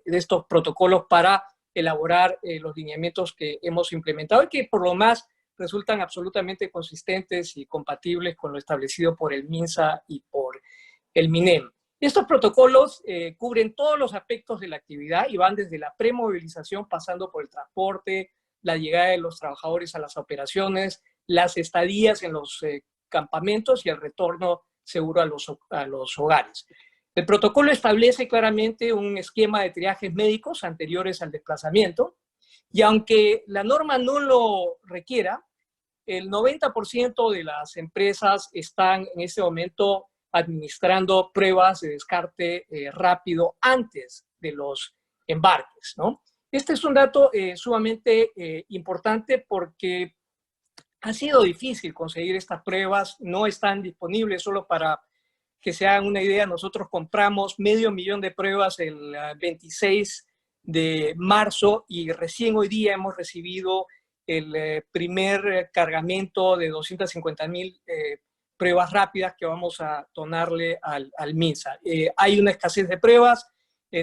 estos protocolos para elaborar los lineamientos que hemos implementado y que por lo más resultan absolutamente consistentes y compatibles con lo establecido por el MINSA y por el MINEM. Estos protocolos cubren todos los aspectos de la actividad y van desde la premovilización, pasando por el transporte, la llegada de los trabajadores a las operaciones, las estadías en los campamentos y el retorno seguro a los hogares. El protocolo establece claramente un esquema de triajes médicos anteriores al desplazamiento y aunque la norma no lo requiera, el 90% de las empresas están en este momento administrando pruebas de descarte rápido antes de los embarques, ¿no? Este es un dato sumamente importante porque ha sido difícil conseguir estas pruebas, no están disponibles. Solo para que se hagan una idea, nosotros compramos 500,000 de pruebas el 26 de marzo y recién hoy día hemos recibido el primer cargamento de 250,000 pruebas rápidas que vamos a donarle al MINSA. Hay una escasez de pruebas,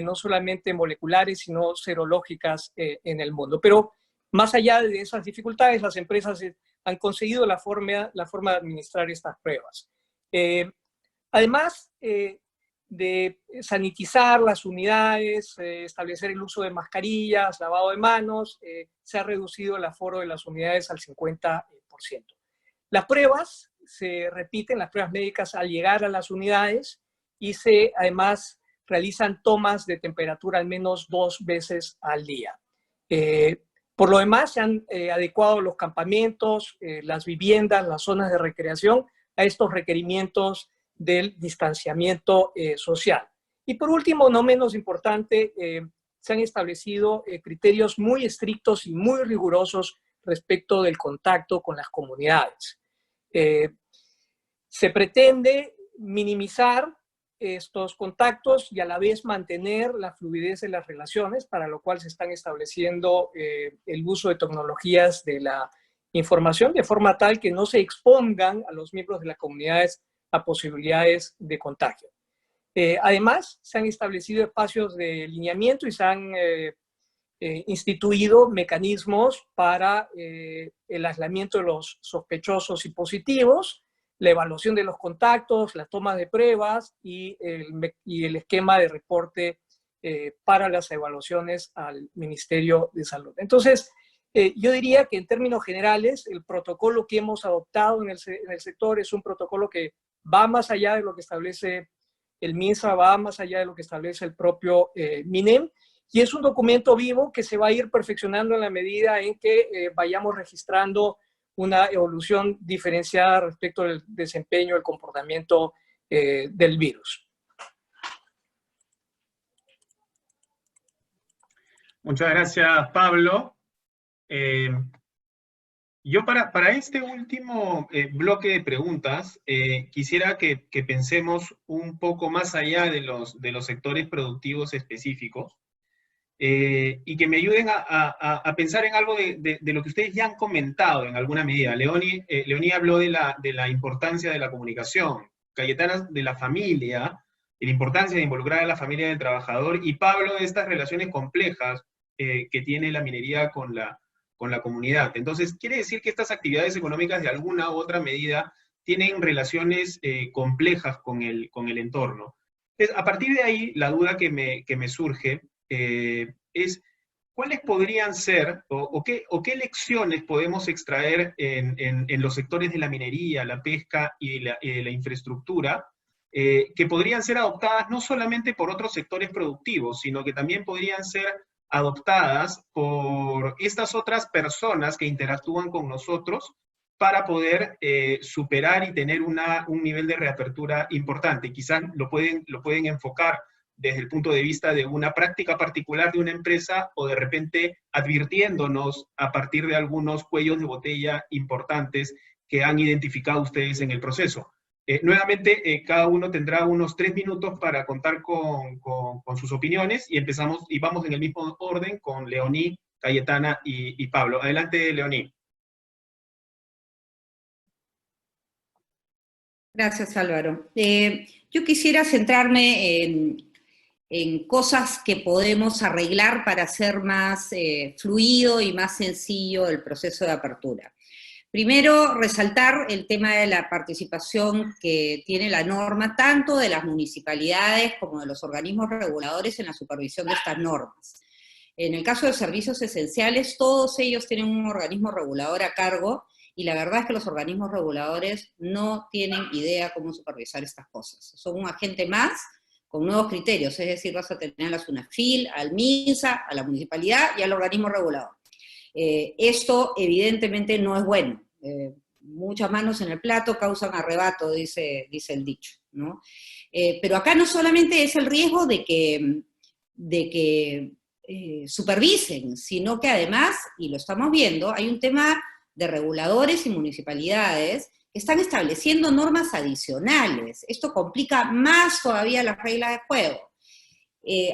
no solamente moleculares, sino serológicas en el mundo. Pero más allá de esas dificultades, las empresas han conseguido la forma de administrar estas pruebas. Además de sanitizar las unidades, establecer el uso de mascarillas, lavado de manos, se ha reducido el aforo de las unidades al 50%. Las pruebas se repiten, las pruebas médicas al llegar a las unidades y además realizan tomas de temperatura al menos 2 veces al día. Por lo demás, se han adecuado los campamentos, las viviendas, las zonas de recreación a estos requerimientos del distanciamiento social. Y por último, no menos importante, se han establecido criterios muy estrictos y muy rigurosos respecto del contacto con las comunidades. Se pretende minimizar estos contactos y a la vez mantener la fluidez de las relaciones, para lo cual se están estableciendo el uso de tecnologías de la información de forma tal que no se expongan a los miembros de las comunidades a posibilidades de contagio. Además, se han establecido espacios de lineamiento y se han instituido mecanismos para el aislamiento de los sospechosos y positivos, la evaluación de los contactos, las tomas de pruebas y el esquema de reporte para las evaluaciones al Ministerio de Salud. Entonces, yo diría que en términos generales, el protocolo que hemos adoptado en el sector es un protocolo que va más allá de lo que establece el MINSA, va más allá de lo que establece el propio MINEM, y es un documento vivo que se va a ir perfeccionando en la medida en que vayamos registrando una evolución diferenciada respecto del desempeño, el comportamiento del virus. Muchas gracias, Pablo. Yo para este último bloque de preguntas, quisiera que pensemos un poco más allá de los sectores productivos específicos, y que me ayuden a pensar en algo de lo que ustedes ya han comentado en alguna medida. Leonie habló de la importancia de la comunicación, Cayetana de la familia, de la importancia de involucrar a la familia del trabajador, y Pablo de estas relaciones complejas que tiene la minería con la comunidad. Entonces, quiere decir que estas actividades económicas de alguna u otra medida tienen relaciones complejas con el entorno. Entonces, a partir de ahí, la duda que me surge es cuáles podrían ser o qué lecciones podemos extraer en los sectores de la minería, la pesca y la infraestructura, que podrían ser adoptadas no solamente por otros sectores productivos, sino que también podrían ser adoptadas por estas otras personas que interactúan con nosotros para poder superar y tener un nivel de reapertura importante. Quizás lo pueden enfocar desde el punto de vista de una práctica particular de una empresa, o de repente advirtiéndonos a partir de algunos cuellos de botella importantes que han identificado ustedes en el proceso. Nuevamente, cada uno tendrá unos 3 minutos para contar con sus opiniones, y empezamos, y vamos en el mismo orden con Leonie, Cayetana y Pablo. Adelante, Leonie. Gracias, Álvaro. Yo quisiera centrarme en cosas que podemos arreglar para hacer más fluido y más sencillo el proceso de apertura. Primero, resaltar el tema de la participación que tiene la norma, tanto de las municipalidades como de los organismos reguladores en la supervisión de estas normas. En el caso de servicios esenciales, todos ellos tienen un organismo regulador a cargo, y la verdad es que los organismos reguladores no tienen idea cómo supervisar estas cosas. Son un agente más con nuevos criterios, es decir, vas a tener a la SUNAFIL, al MINSA, a la municipalidad y al organismo regulador. Esto evidentemente no es bueno. Muchas manos en el plato causan arrebato, dice el dicho, ¿no? Pero acá no solamente es el riesgo de que supervisen, sino que además, y lo estamos viendo, hay un tema de reguladores y municipalidades que están estableciendo normas adicionales. Esto complica más todavía las reglas de juego.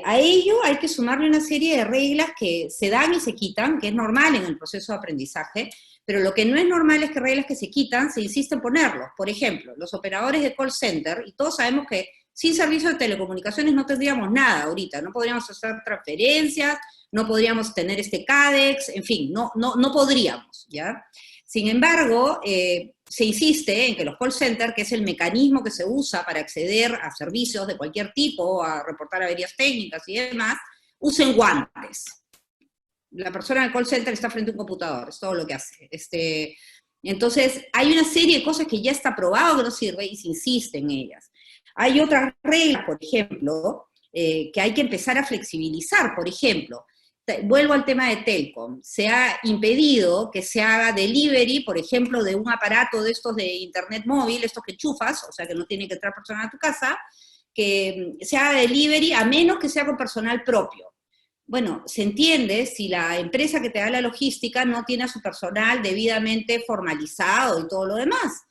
A ello hay que sumarle una serie de reglas que se dan y se quitan, que es normal en el proceso de aprendizaje, pero lo que no es normal es que reglas que se quitan se insiste en ponerlos. Por ejemplo, los operadores de call center, y todos sabemos que sin servicio de telecomunicaciones no tendríamos nada ahorita, no podríamos hacer transferencias, no podríamos tener CADEX, en fin, no podríamos, ¿ya? Sin embargo, se insiste en que los call centers, que es el mecanismo que se usa para acceder a servicios de cualquier tipo, a reportar averías técnicas y demás, usen guantes. La persona del call center está frente a un computador, es todo lo que hace. Entonces, hay una serie de cosas que ya está probado que no sirve y se insiste en ellas. Hay otras reglas, por ejemplo, que hay que empezar a flexibilizar. Por ejemplo, vuelvo al tema de Telcom, se ha impedido que se haga delivery, por ejemplo, de un aparato de estos de internet móvil, estos que enchufas, o sea que no tiene que entrar personal a tu casa, que se haga delivery a menos que sea con personal propio. Bueno, se entiende si la empresa que te da la logística no tiene a su personal debidamente formalizado y todo lo demás.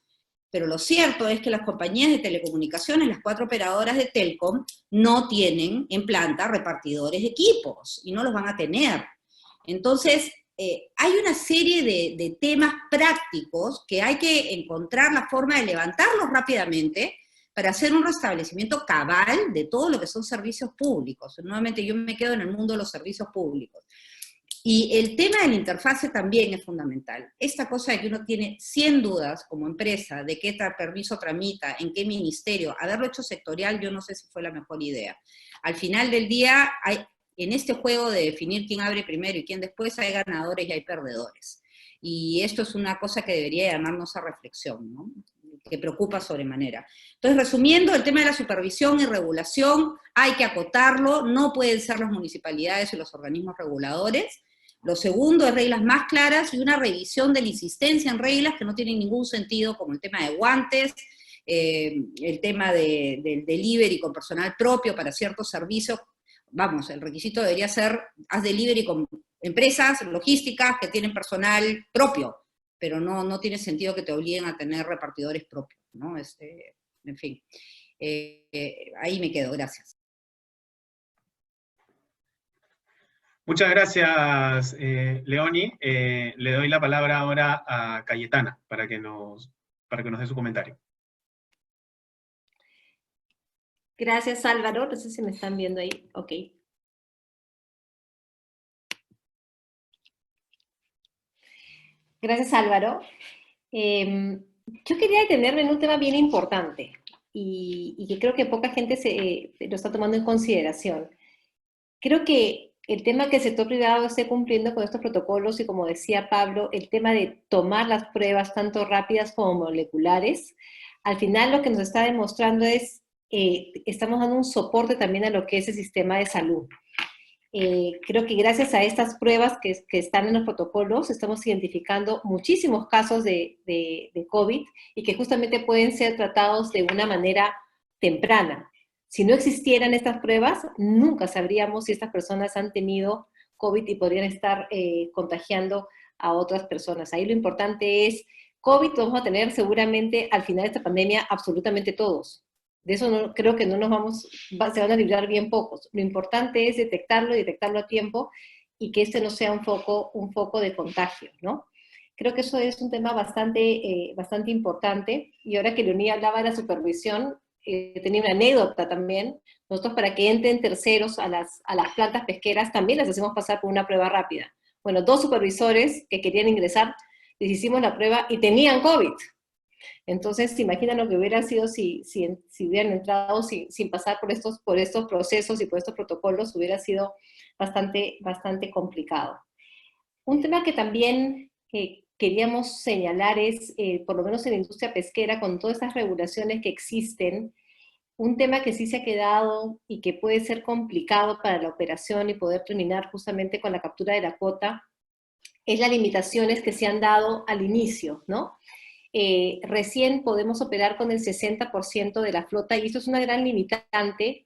Pero lo cierto es que las compañías de telecomunicaciones, las 4 operadoras de Telcom, no tienen en planta repartidores de equipos, y no los van a tener. Entonces, hay una serie de temas prácticos que hay que encontrar la forma de levantarlos rápidamente para hacer un restablecimiento cabal de todo lo que son servicios públicos. Nuevamente, yo me quedo en el mundo de los servicios públicos. Y el tema de la interfase también es fundamental. Esta cosa de que uno tiene 100 dudas como empresa de qué permiso tramita, en qué ministerio, haberlo hecho sectorial, yo no sé si fue la mejor idea. Al final del día, en este juego de definir quién abre primero y quién después, hay ganadores y hay perdedores. Y esto es una cosa que debería llamarnos a reflexión, ¿no? Que preocupa sobremanera. Entonces, resumiendo, el tema de la supervisión y regulación hay que acotarlo, no pueden ser las municipalidades y los organismos reguladores. Lo segundo es reglas más claras y una revisión de la insistencia en reglas que no tienen ningún sentido, como el tema de guantes, el tema del delivery con personal propio para ciertos servicios. vamos, el requisito debería ser, haz delivery con empresas logísticas que tienen personal propio, pero no tiene sentido que te obliguen a tener repartidores propios, ¿no? En fin, ahí me quedo, gracias. Muchas gracias, Leoni. Le doy la palabra ahora a Cayetana para que nos dé su comentario. Gracias, Álvaro. No sé si me están viendo ahí. Ok. Gracias, Álvaro. Yo quería detenerme en un tema bien importante y que creo que poca gente lo está tomando en consideración. Creo que el tema que el sector privado esté cumpliendo con estos protocolos y, como decía Pablo, el tema de tomar las pruebas tanto rápidas como moleculares, al final lo que nos está demostrando es estamos dando un soporte también a lo que es el sistema de salud. Creo que gracias a estas pruebas que están en los protocolos, estamos identificando muchísimos casos de COVID y que justamente pueden ser tratados de una manera temprana. Si no existieran estas pruebas, nunca sabríamos si estas personas han tenido COVID y podrían estar contagiando a otras personas. Ahí lo importante es, COVID vamos a tener seguramente al final de esta pandemia absolutamente todos. De eso creo que no se van a librar bien pocos. Lo importante es detectarlo y detectarlo a tiempo y que este no sea un foco de contagio, ¿no? Creo que eso es un tema bastante importante. Y ahora que Leoní hablaba de la supervisión, tenía una anécdota también. Nosotros, para que entren terceros a las plantas pesqueras, también las hacemos pasar por una prueba rápida. Bueno, 2 supervisores que querían ingresar, les hicimos la prueba y tenían COVID. Entonces, se imaginan lo que hubiera sido si hubieran entrado sin pasar por estos procesos y por estos protocolos, hubiera sido bastante complicado. Un tema que también queríamos señalar es, por lo menos en la industria pesquera, con todas estas regulaciones que existen, un tema que sí se ha quedado y que puede ser complicado para la operación y poder terminar justamente con la captura de la cuota, es las limitaciones que se han dado al inicio, ¿no? Recién podemos operar con el 60% de la flota, y esto es una gran limitante.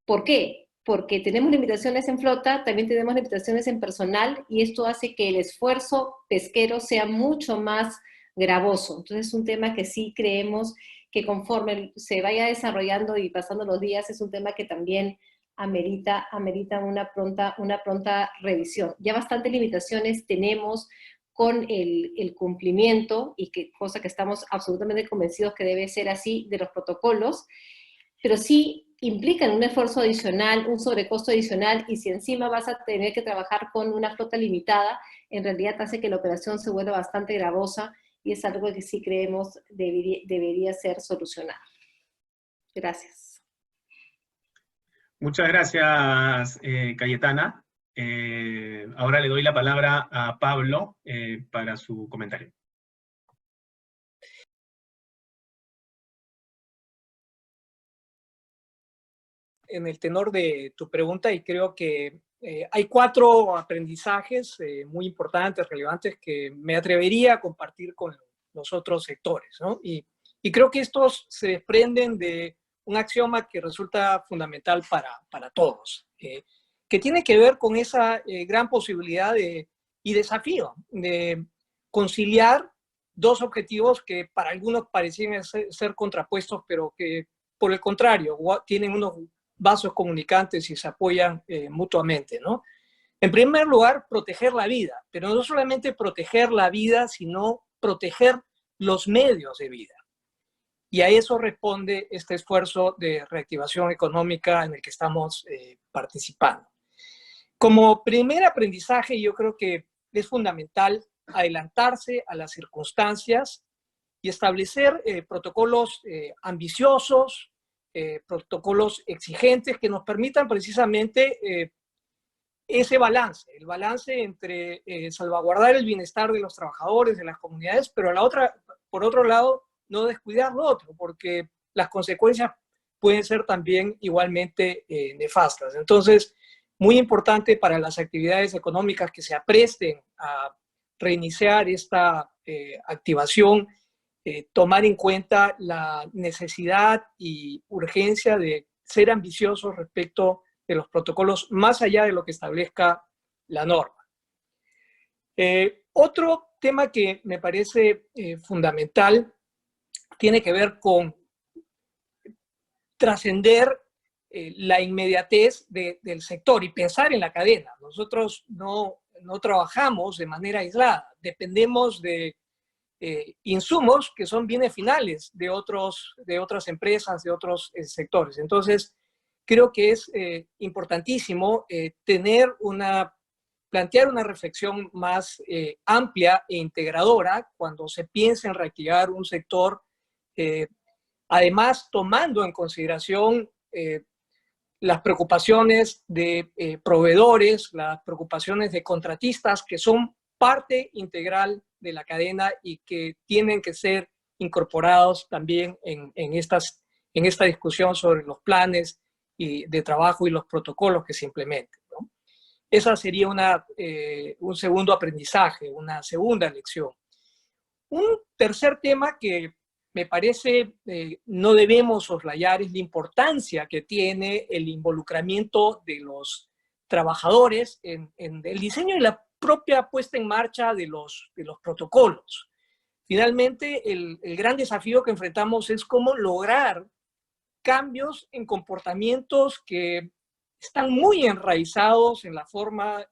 ¿Por qué? Porque tenemos limitaciones en flota, también tenemos limitaciones en personal, y esto hace que el esfuerzo pesquero sea mucho más gravoso. Entonces es un tema que sí creemos que conforme se vaya desarrollando y pasando los días, es un tema que también amerita una pronta revisión. Ya bastantes limitaciones tenemos con el cumplimiento, y cosa que estamos absolutamente convencidos que debe ser así, de los protocolos, pero sí implican un esfuerzo adicional, un sobrecosto adicional, y si encima vas a tener que trabajar con una flota limitada, en realidad hace que la operación se vuelva bastante gravosa, y es algo que sí creemos debería ser solucionado. Gracias. Muchas gracias, Cayetana. Ahora le doy la palabra a Pablo para su comentario. En el tenor de tu pregunta, y creo que hay 4 aprendizajes muy importantes, relevantes, que me atrevería a compartir con los otros sectores, ¿no? Y creo que estos se desprenden de un axioma que resulta fundamental para todos, que tiene que ver con esa gran posibilidad y desafío de conciliar 2 objetivos que para algunos parecían ser contrapuestos, pero que por el contrario tienen unos vasos comunicantes y se apoyan mutuamente, ¿no? En primer lugar, proteger la vida, pero no solamente proteger la vida, sino proteger los medios de vida. Y a eso responde este esfuerzo de reactivación económica en el que estamos participando. Como primer aprendizaje, yo creo que es fundamental adelantarse a las circunstancias y establecer protocolos ambiciosos, protocolos exigentes que nos permitan precisamente ese balance, el balance entre salvaguardar el bienestar de los trabajadores, de las comunidades, pero por otro lado, no descuidar lo otro, porque las consecuencias pueden ser también igualmente nefastas. Entonces, muy importante para las actividades económicas que se apresten a reiniciar esta activación, tomar en cuenta la necesidad y urgencia de ser ambiciosos respecto de los protocolos más allá de lo que establezca la norma. Otro tema que me parece fundamental tiene que ver con trascender la inmediatez del sector y pensar en la cadena. Nosotros no trabajamos de manera aislada, dependemos de insumos que son bienes finales de otras empresas, de otros sectores. Entonces, creo que es importantísimo plantear una reflexión más amplia e integradora cuando se piensa en reactivar un sector, además tomando en consideración las preocupaciones de proveedores, las preocupaciones de contratistas, que son parte integral de la cadena y que tienen que ser incorporados también en esta discusión sobre los planes de trabajo y los protocolos que se implementen, ¿no? Esa sería un segundo aprendizaje, una segunda lección. Un tercer tema que me parece no debemos soslayar es la importancia que tiene el involucramiento de los trabajadores en el diseño y la propia puesta en marcha de los protocolos. Finalmente, el gran desafío que enfrentamos es cómo lograr cambios en comportamientos que están muy enraizados en la forma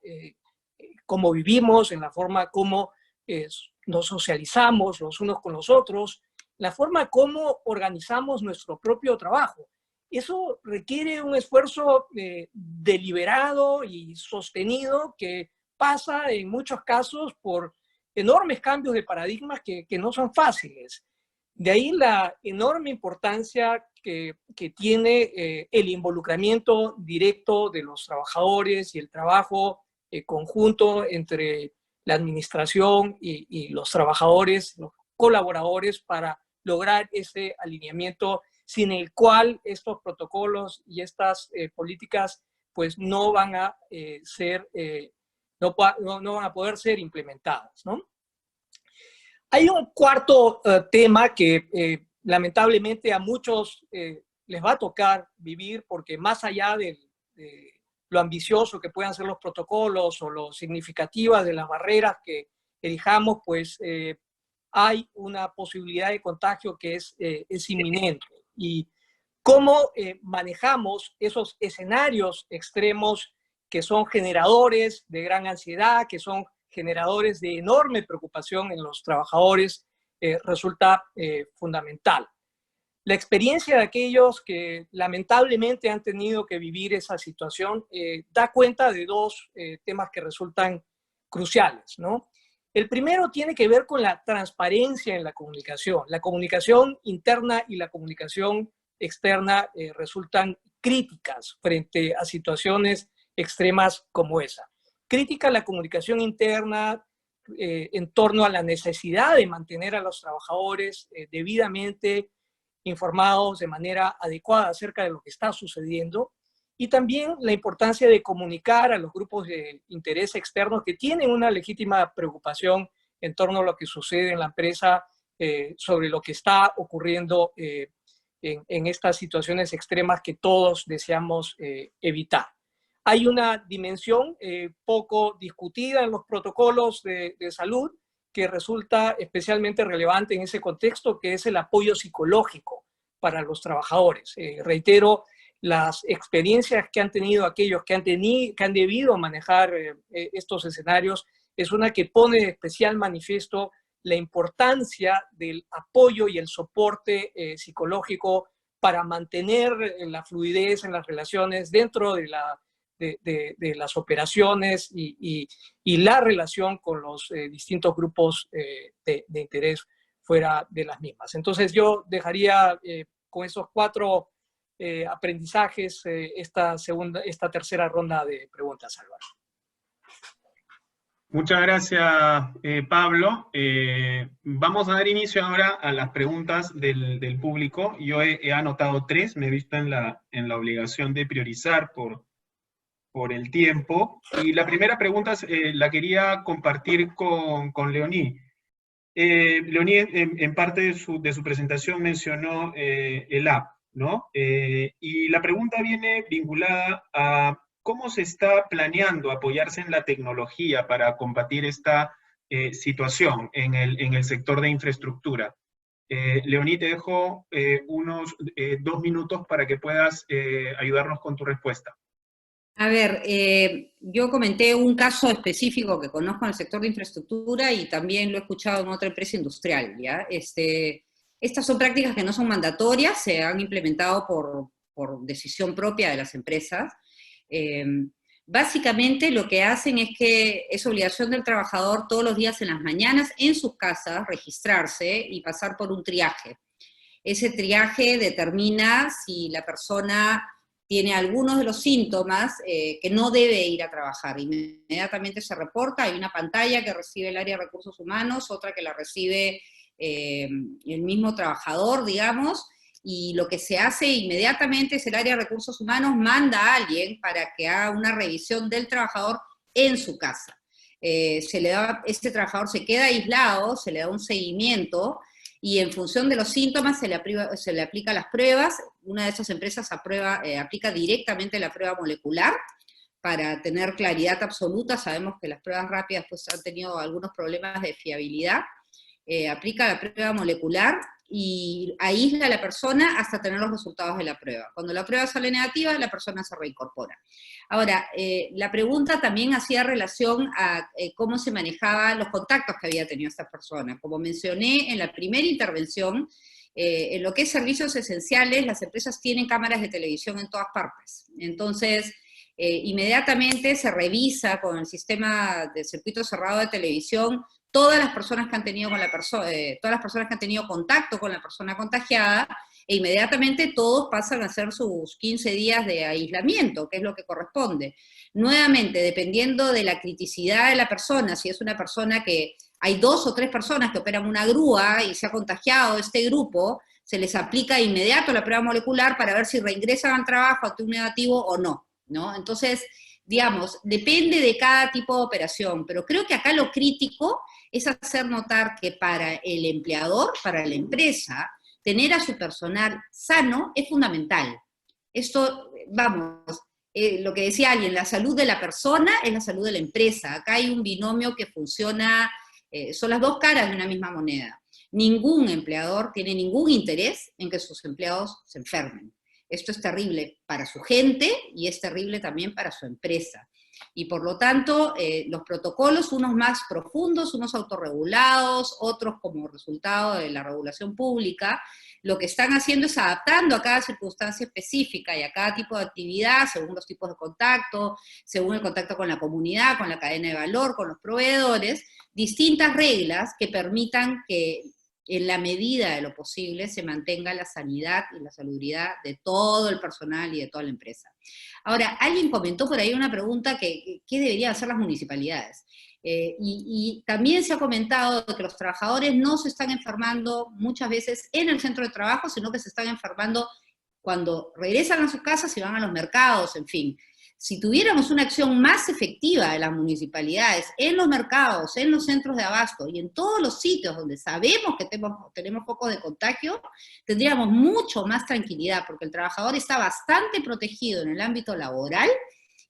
como vivimos, en la forma como nos socializamos los unos con los otros, la forma como organizamos nuestro propio trabajo. Eso requiere un esfuerzo deliberado y sostenido que pasa en muchos casos por enormes cambios de paradigmas que no son fáciles. De ahí la enorme importancia que tiene el involucramiento directo de los trabajadores y el trabajo conjunto entre la administración y los trabajadores, los colaboradores, para lograr ese alineamiento sin el cual estos protocolos y estas políticas pues no van a no van a poder ser implementadas, ¿no? Hay un cuarto tema que lamentablemente a muchos les va a tocar vivir, porque más allá de lo ambicioso que puedan ser los protocolos o lo significativas de las barreras que elijamos, pues hay una posibilidad de contagio que es inminente. Y cómo manejamos esos escenarios extremos que son generadores de gran ansiedad, que son generadores de enorme preocupación en los trabajadores, resulta fundamental. La experiencia de aquellos que lamentablemente han tenido que vivir esa situación da cuenta de dos temas que resultan cruciales, ¿no? El primero tiene que ver con la transparencia en la comunicación. La comunicación interna y la comunicación externa resultan críticas frente a situaciones extremas como esa. Crítica la comunicación interna en torno a la necesidad de mantener a los trabajadores debidamente informados de manera adecuada acerca de lo que está sucediendo, y también la importancia de comunicar a los grupos de interés externos que tienen una legítima preocupación en torno a lo que sucede en la empresa sobre lo que está ocurriendo en estas situaciones extremas que todos deseamos evitar. Hay una dimensión poco discutida en los protocolos de salud que resulta especialmente relevante en ese contexto, que es el apoyo psicológico para los trabajadores. Reitero, las experiencias que han tenido aquellos que han debido manejar estos escenarios es una que pone de especial manifiesto la importancia del apoyo y el soporte psicológico para mantener la fluidez en las relaciones dentro de las operaciones y la relación con los distintos grupos de interés fuera de las mismas. Entonces yo dejaría con esos cuatro aprendizajes esta tercera ronda de preguntas, Álvaro. Muchas gracias, Pablo. Vamos a dar inicio ahora a las preguntas del público. Yo he anotado 3, me he visto en la obligación de priorizar por el tiempo. Y la primera pregunta la quería compartir con Leoní. Leoní en parte de su presentación mencionó el app. ¿no? Y la pregunta viene vinculada a cómo se está planeando apoyarse en la tecnología para combatir esta situación en el sector de infraestructura. Leoní, te dejo unos 2 minutos para que puedas ayudarnos con tu respuesta. A ver, yo comenté un caso específico que conozco en el sector de infraestructura y también lo he escuchado en otra empresa industrial, ¿ya? Estas son prácticas que no son mandatorias, se han implementado por decisión propia de las empresas. Básicamente lo que hacen es que es obligación del trabajador todos los días en las mañanas en sus casas registrarse y pasar por un triaje. Ese triaje determina si la persona tiene algunos de los síntomas que no debe ir a trabajar. Inmediatamente se reporta, hay una pantalla que recibe el área de recursos humanos, otra que la recibe el mismo trabajador, digamos, y lo que se hace inmediatamente es el área de recursos humanos manda a alguien para que haga una revisión del trabajador en su casa. Este trabajador se queda aislado, se le da un seguimiento, y en función de los síntomas se le aplica las pruebas. Una de esas empresas aplica directamente la prueba molecular para tener claridad absoluta. Sabemos que las pruebas rápidas pues, han tenido algunos problemas de fiabilidad. Aplica la prueba molecular y aísla a la persona hasta tener los resultados de la prueba. Cuando la prueba sale negativa, la persona se reincorpora. Ahora, la pregunta también hacía relación a cómo se manejaban los contactos que había tenido esta persona. Como mencioné en la primera intervención, en lo que es servicios esenciales, las empresas tienen cámaras de televisión en todas partes. Entonces, inmediatamente se revisa con el sistema de circuito cerrado de televisión todas las personas que han tenido todas las personas que han tenido contacto con la persona contagiada, e inmediatamente todos pasan a hacer sus 15 días de aislamiento, que es lo que corresponde. Nuevamente, dependiendo de la criticidad de la persona, si es una persona que hay 2 o 3 personas que operan una grúa y se ha contagiado este grupo, se les aplica de inmediato la prueba molecular para ver si reingresan al trabajo ante un negativo o no, ¿no? Entonces, digamos, depende de cada tipo de operación, pero creo que acá lo crítico es hacer notar que para el empleador, para la empresa, tener a su personal sano es fundamental. Esto, vamos, lo que decía alguien, la salud de la persona es la salud de la empresa. Acá hay un binomio que funciona, son las dos caras de una misma moneda. Ningún empleador tiene ningún interés en que sus empleados se enfermen. Esto es terrible para su gente y es terrible también para su empresa. Y por lo tanto, los protocolos, unos más profundos, unos autorregulados, otros como resultado de la regulación pública, lo que están haciendo es adaptando a cada circunstancia específica y a cada tipo de actividad, según los tipos de contacto, según el contacto con la comunidad, con la cadena de valor, con los proveedores, distintas reglas que permitan que en la medida de lo posible se mantenga la sanidad y la salubridad de todo el personal y de toda la empresa. Ahora, alguien comentó por ahí una pregunta que ¿qué deberían hacer las municipalidades? Y también se ha comentado que los trabajadores no se están enfermando muchas veces en el centro de trabajo, sino que se están enfermando cuando regresan a sus casas y van a los mercados, en fin. Si tuviéramos una acción más efectiva de las municipalidades en los mercados, en los centros de abasto y en todos los sitios donde sabemos que tenemos focos de contagio, tendríamos mucho más tranquilidad, porque el trabajador está bastante protegido en el ámbito laboral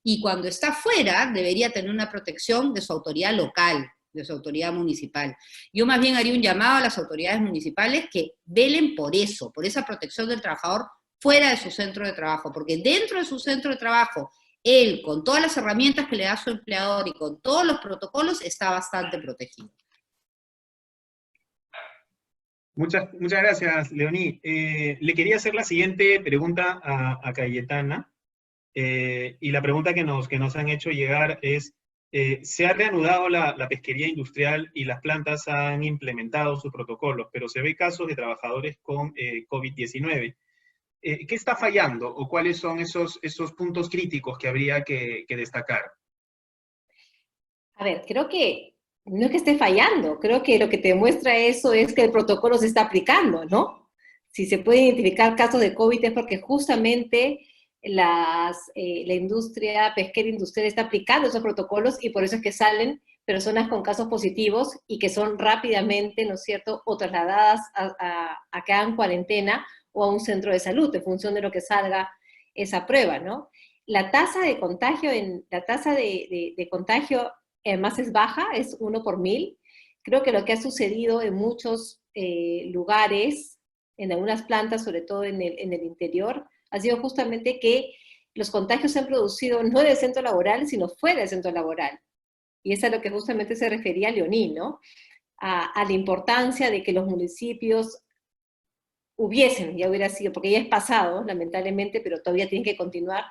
y cuando está fuera debería tener una protección de su autoridad local, de su autoridad municipal. Yo más bien haría un llamado a las autoridades municipales que velen por eso, por esa protección del trabajador fuera de su centro de trabajo, porque dentro de su centro de trabajo, él, con todas las herramientas que le da su empleador y con todos los protocolos, está bastante protegido. Muchas gracias, Leoní. Le quería hacer la siguiente pregunta a Cayetana, y la pregunta que nos han hecho llegar es, se ha reanudado la pesquería industrial y las plantas han implementado sus protocolos, pero se ve casos de trabajadores con COVID-19. ¿Qué está fallando o cuáles son esos puntos críticos que habría que destacar? A ver, creo que no es que esté fallando, creo que lo que te demuestra eso es que el protocolo se está aplicando, ¿no? Si se puede identificar casos de COVID es porque justamente la industria pesquera industrial está aplicando esos protocolos y por eso es que salen personas con casos positivos y que son rápidamente, ¿no es cierto?, o trasladadas a que hagan cuarentena o a un centro de salud, en función de lo que salga esa prueba, ¿no? La tasa de contagio, de contagio además es baja, es 1 por 1000. Creo que lo que ha sucedido en muchos lugares, en algunas plantas, sobre todo en el interior, ha sido justamente que los contagios se han producido no en el centro laboral, sino fuera del centro laboral. Y es a lo que justamente se refería Leoní, ¿no? A la importancia de que los municipios ya hubiera sido, porque ya es pasado, lamentablemente, pero todavía tienen que continuar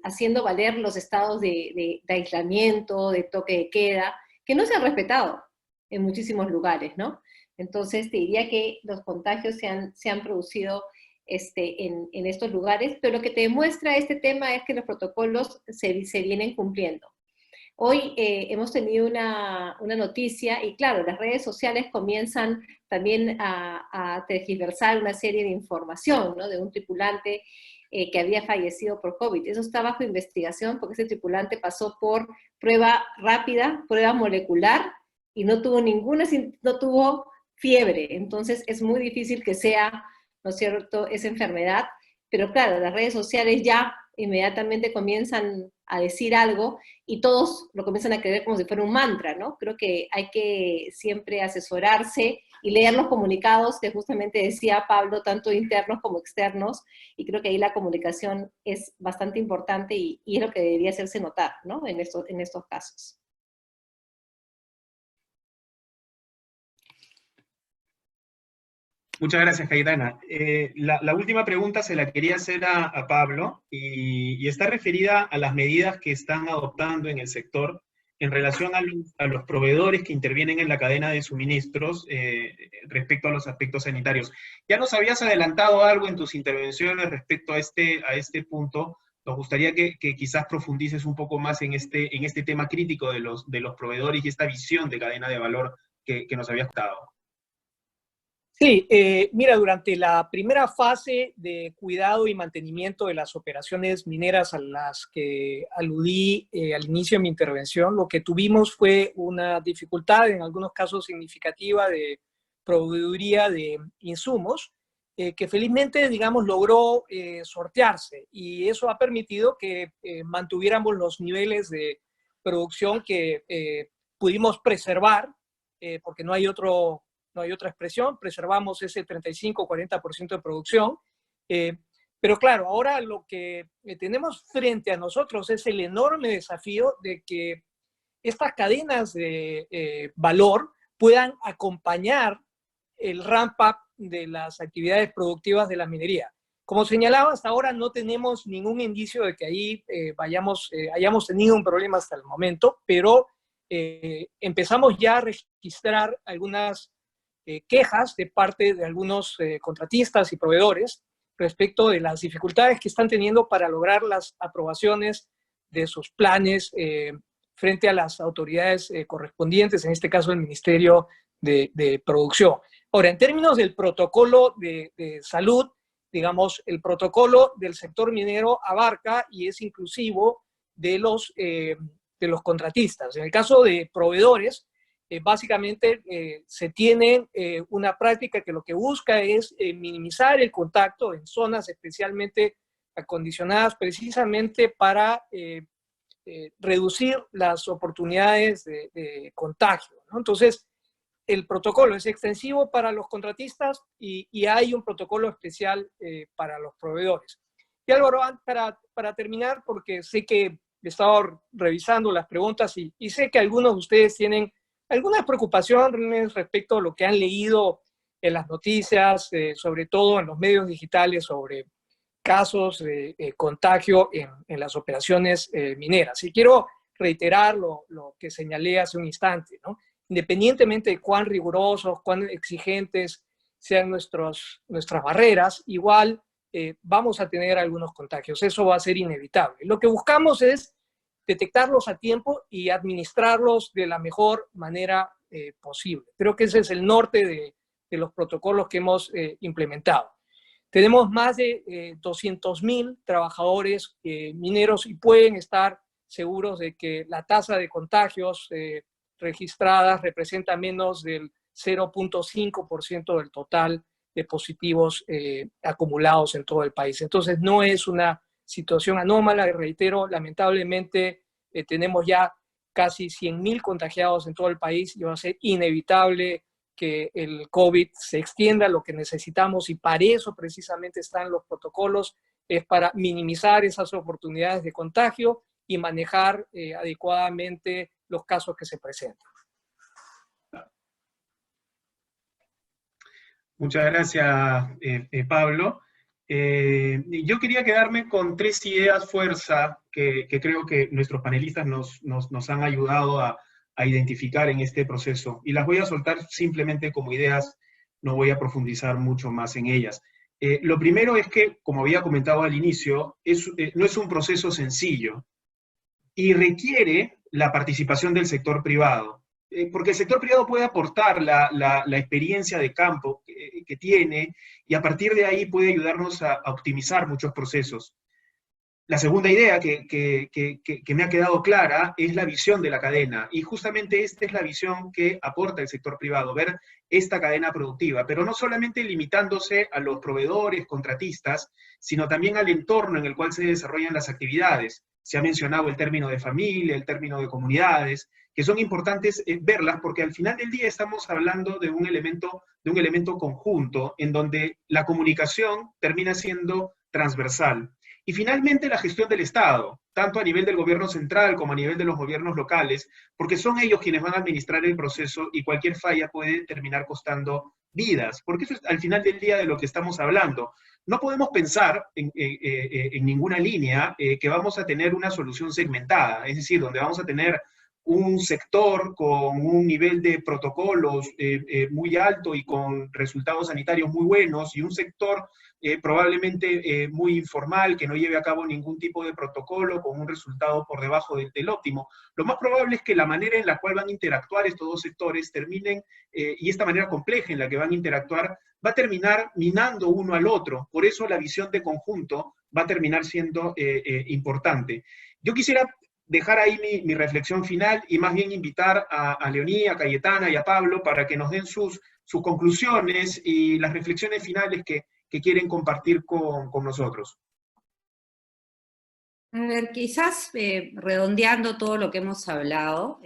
haciendo valer los estados de aislamiento, de toque de queda, que no se han respetado en muchísimos lugares, ¿no? Entonces, te diría que los contagios se han producido en estos lugares, pero lo que te demuestra este tema es que los protocolos se vienen cumpliendo. Hoy hemos tenido una noticia, y claro, las redes sociales comienzan también a tergiversar una serie de información, ¿no? De un tripulante que había fallecido por COVID. Eso está bajo investigación porque ese tripulante pasó por prueba rápida, prueba molecular, y no tuvo fiebre. Entonces es muy difícil que sea, ¿no es cierto?, esa enfermedad. Pero claro, las redes sociales ya inmediatamente comienzan a decir algo y todos lo comienzan a creer como si fuera un mantra, ¿no? Creo que hay que siempre asesorarse y leer los comunicados que justamente decía Pablo, tanto internos como externos, y creo que ahí la comunicación es bastante importante y es lo que debería hacerse notar, ¿no? En estos casos. Muchas gracias, Cayetana. La última pregunta se la quería hacer a Pablo y está referida a las medidas que están adoptando en el sector en relación a los proveedores que intervienen en la cadena de suministros respecto a los aspectos sanitarios. Ya nos habías adelantado algo en tus intervenciones respecto a este punto. Nos gustaría que quizás profundices un poco más en este tema crítico de los proveedores y esta visión de cadena de valor que nos habías dado. Sí, mira, durante la primera fase de cuidado y mantenimiento de las operaciones mineras a las que aludí al inicio de mi intervención, lo que tuvimos fue una dificultad, en algunos casos significativa, de proveeduría de insumos, que felizmente, digamos, logró sortearse, y eso ha permitido que mantuviéramos los niveles de producción que pudimos preservar, porque no hay otra expresión, preservamos ese 35-40% de producción. Pero claro, ahora lo que tenemos frente a nosotros es el enorme desafío de que estas cadenas de valor puedan acompañar el ramp-up de las actividades productivas de la minería. Como señalaba, hasta ahora no tenemos ningún indicio de que ahí hayamos tenido un problema hasta el momento, pero empezamos ya a registrar algunas quejas de parte de algunos contratistas y proveedores respecto de las dificultades que están teniendo para lograr las aprobaciones de sus planes frente a las autoridades correspondientes, en este caso el Ministerio de Producción. Ahora, en términos del protocolo de salud, digamos, el protocolo del sector minero abarca y es inclusivo de los contratistas. En el caso de proveedores, básicamente se tiene una práctica que lo que busca es minimizar el contacto en zonas especialmente acondicionadas precisamente para reducir las oportunidades de contagio, ¿no? Entonces, el protocolo es extensivo para los contratistas y hay un protocolo especial para los proveedores. Y Álvaro, para terminar, porque sé que he estado revisando las preguntas y sé que algunos de ustedes tienen algunas preocupaciones respecto a lo que han leído en las noticias, sobre todo en los medios digitales, sobre casos de contagio en las operaciones mineras. Y quiero reiterar lo que señalé hace un instante, ¿no? Independientemente de cuán rigurosos, cuán exigentes sean nuestras barreras, igual vamos a tener algunos contagios. Eso va a ser inevitable. Lo que buscamos es detectarlos a tiempo y administrarlos de la mejor manera posible. Creo que ese es el norte de los protocolos que hemos implementado. Tenemos más de 200.000 trabajadores mineros y pueden estar seguros de que la tasa de contagios registradas representa menos del 0.5% del total de positivos acumulados en todo el país. Entonces no es una situación anómala, y reitero, lamentablemente tenemos ya casi 100.000 contagiados en todo el país y va a ser inevitable que el COVID se extienda. Lo que necesitamos, y para eso precisamente están los protocolos, es para minimizar esas oportunidades de contagio y manejar adecuadamente los casos que se presentan. Muchas gracias, Pablo. Yo quería quedarme con 3 ideas fuerza que creo que nuestros panelistas nos han ayudado a identificar en este proceso. Y las voy a soltar simplemente como ideas, no voy a profundizar mucho más en ellas. Lo primero es que, como había comentado al inicio, no es un proceso sencillo y requiere la participación del sector privado. Porque el sector privado puede aportar la experiencia de campo que tiene, y a partir de ahí puede ayudarnos a optimizar muchos procesos. La segunda idea que me ha quedado clara es la visión de la cadena, y justamente esta es la visión que aporta el sector privado, ver esta cadena productiva, pero no solamente limitándose a los proveedores, contratistas, sino también al entorno en el cual se desarrollan las actividades. Se ha mencionado el término de familia, el término de comunidades, que son importantes verlas, porque al final del día estamos hablando de un elemento conjunto, en donde la comunicación termina siendo transversal. Y finalmente la gestión del Estado, tanto a nivel del gobierno central como a nivel de los gobiernos locales, porque son ellos quienes van a administrar el proceso y cualquier falla puede terminar costando vidas, porque eso es al final del día de lo que estamos hablando. No podemos pensar en ninguna línea que vamos a tener una solución segmentada, es decir, donde vamos a tener un sector con un nivel de protocolos muy alto y con resultados sanitarios muy buenos, y un sector probablemente muy informal, que no lleve a cabo ningún tipo de protocolo, con un resultado por debajo del óptimo. Lo más probable es que la manera en la cual van a interactuar estos dos sectores terminen, y esta manera compleja en la que van a interactuar, va a terminar minando uno al otro. Por eso la visión de conjunto va a terminar siendo importante. Yo quisiera dejar ahí mi reflexión final y más bien invitar a Leonie, a Cayetana y a Pablo para que nos den sus conclusiones y las reflexiones finales que quieren compartir con nosotros. A ver, quizás redondeando todo lo que hemos hablado,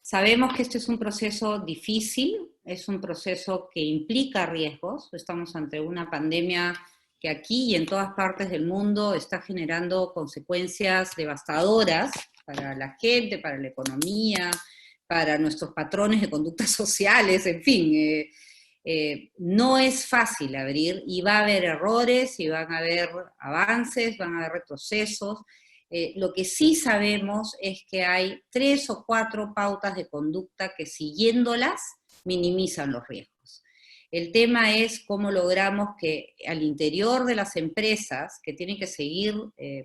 sabemos que este es un proceso difícil, es un proceso que implica riesgos. Estamos ante una pandemia que aquí y en todas partes del mundo está generando consecuencias devastadoras para la gente, para la economía, para nuestros patrones de conductas sociales, en fin. No es fácil abrir, y va a haber errores, y van a haber avances, van a haber retrocesos. Lo que sí sabemos es que hay 3 o 4 pautas de conducta que, siguiéndolas, minimizan los riesgos. El tema es cómo logramos que al interior de las empresas, que tienen que seguir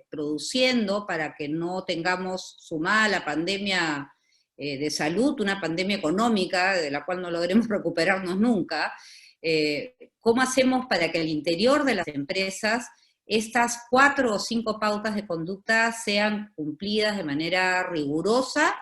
produciendo para que no tengamos sumada la pandemia de salud, una pandemia económica de la cual no logremos recuperarnos nunca, ¿cómo hacemos para que al interior de las empresas estas 4 o 5 pautas de conducta sean cumplidas de manera rigurosa,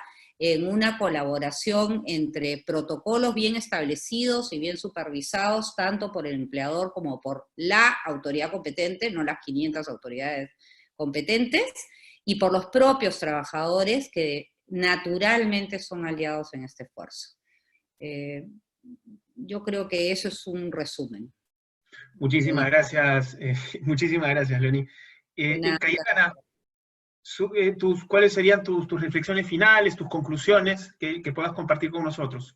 en una colaboración entre protocolos bien establecidos y bien supervisados, tanto por el empleador como por la autoridad competente, no las 500 autoridades competentes, y por los propios trabajadores que naturalmente son aliados en este esfuerzo? Yo creo que eso es un resumen. Muchísimas gracias, Leonie. Cayetana, ¿cuáles serían tus reflexiones finales, tus conclusiones que puedas compartir con nosotros?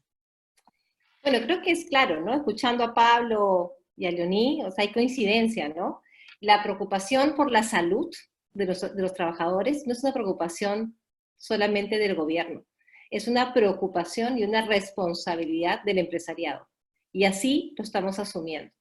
Bueno, creo que es claro, ¿no? Escuchando a Pablo y a Leonie, o sea, hay coincidencia, ¿no? La preocupación por la salud de los trabajadores no es una preocupación solamente del gobierno, es una preocupación y una responsabilidad del empresariado. Y así lo estamos asumiendo.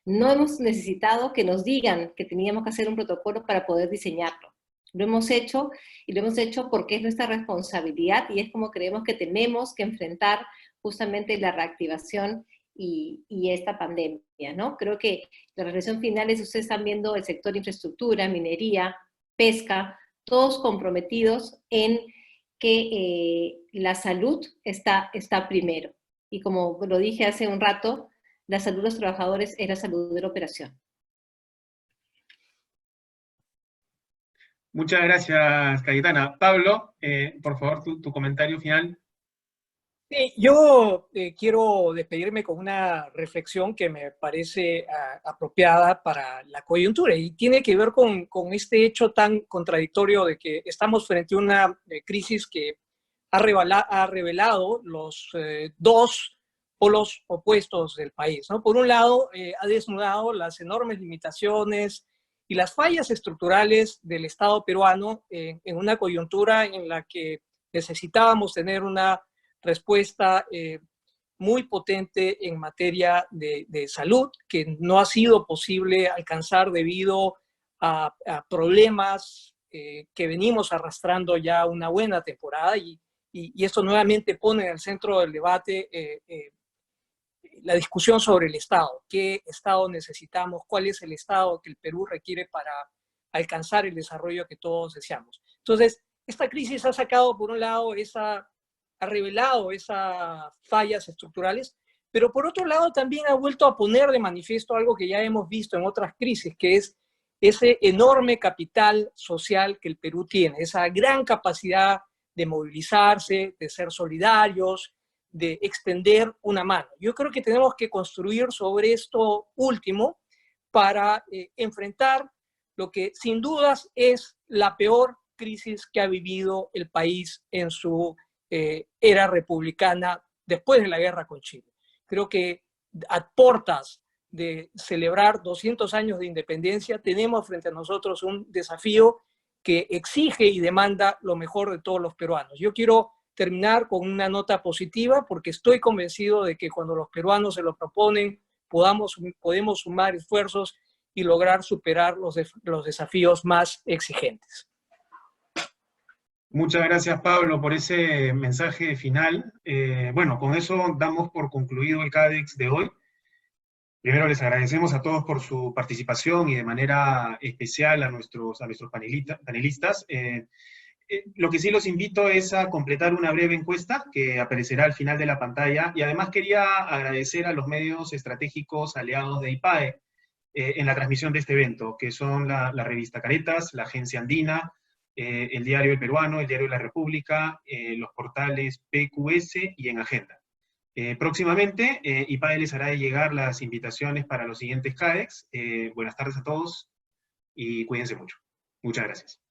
No hemos necesitado que nos digan que teníamos que hacer un protocolo para poder diseñarlo. Lo hemos hecho, y lo hemos hecho porque es nuestra responsabilidad, y es como creemos que tenemos que enfrentar justamente la reactivación y esta pandemia, ¿no? Creo que la reflexión final es: ustedes están viendo el sector infraestructura, minería, pesca, todos comprometidos en que la salud está primero. Y como lo dije hace un rato, la salud de los trabajadores es la salud de la operación. Muchas gracias, Cayetana. Pablo, por favor, tu comentario final. Sí, yo quiero despedirme con una reflexión que me parece apropiada para la coyuntura y tiene que ver con este hecho tan contradictorio de que estamos frente a una crisis que ha revelado los dos polos opuestos del país, ¿no? Por un lado, ha desnudado las enormes limitaciones y las fallas estructurales del Estado peruano en una coyuntura en la que necesitábamos tener una respuesta muy potente en materia de salud, que no ha sido posible alcanzar debido a problemas que venimos arrastrando ya una buena temporada, y esto nuevamente pone en el centro del debate la discusión sobre el Estado. ¿Qué Estado necesitamos? ¿Cuál es el Estado que el Perú requiere para alcanzar el desarrollo que todos deseamos? Entonces, esta crisis ha sacado, por un lado, ha revelado esas fallas estructurales, pero por otro lado también ha vuelto a poner de manifiesto algo que ya hemos visto en otras crisis, que es ese enorme capital social que el Perú tiene, esa gran capacidad de movilizarse, de ser solidarios, de extender una mano. Yo creo que tenemos que construir sobre esto último para enfrentar lo que sin dudas es la peor crisis que ha vivido el país en su era republicana después de la guerra con Chile. Creo que a portas de celebrar 200 años de independencia tenemos frente a nosotros un desafío que exige y demanda lo mejor de todos los peruanos. Yo quiero terminar con una nota positiva porque estoy convencido de que cuando los peruanos se lo proponen podemos sumar esfuerzos y lograr superar los desafíos más exigentes. Muchas gracias, Pablo, por ese mensaje final. Bueno, con eso damos por concluido el CADEX de hoy. Primero les agradecemos a todos por su participación y de manera especial a nuestros panelistas. Lo que sí los invito es a completar una breve encuesta que aparecerá al final de la pantalla, y además quería agradecer a los medios estratégicos aliados de IPAE en la transmisión de este evento, que son la revista Caretas, la Agencia Andina, el Diario El Peruano, el Diario de la República, los portales PQS y En Agenda. Próximamente, IPAE les hará llegar las invitaciones para los siguientes CADEX. Buenas tardes a todos y cuídense mucho. Muchas gracias.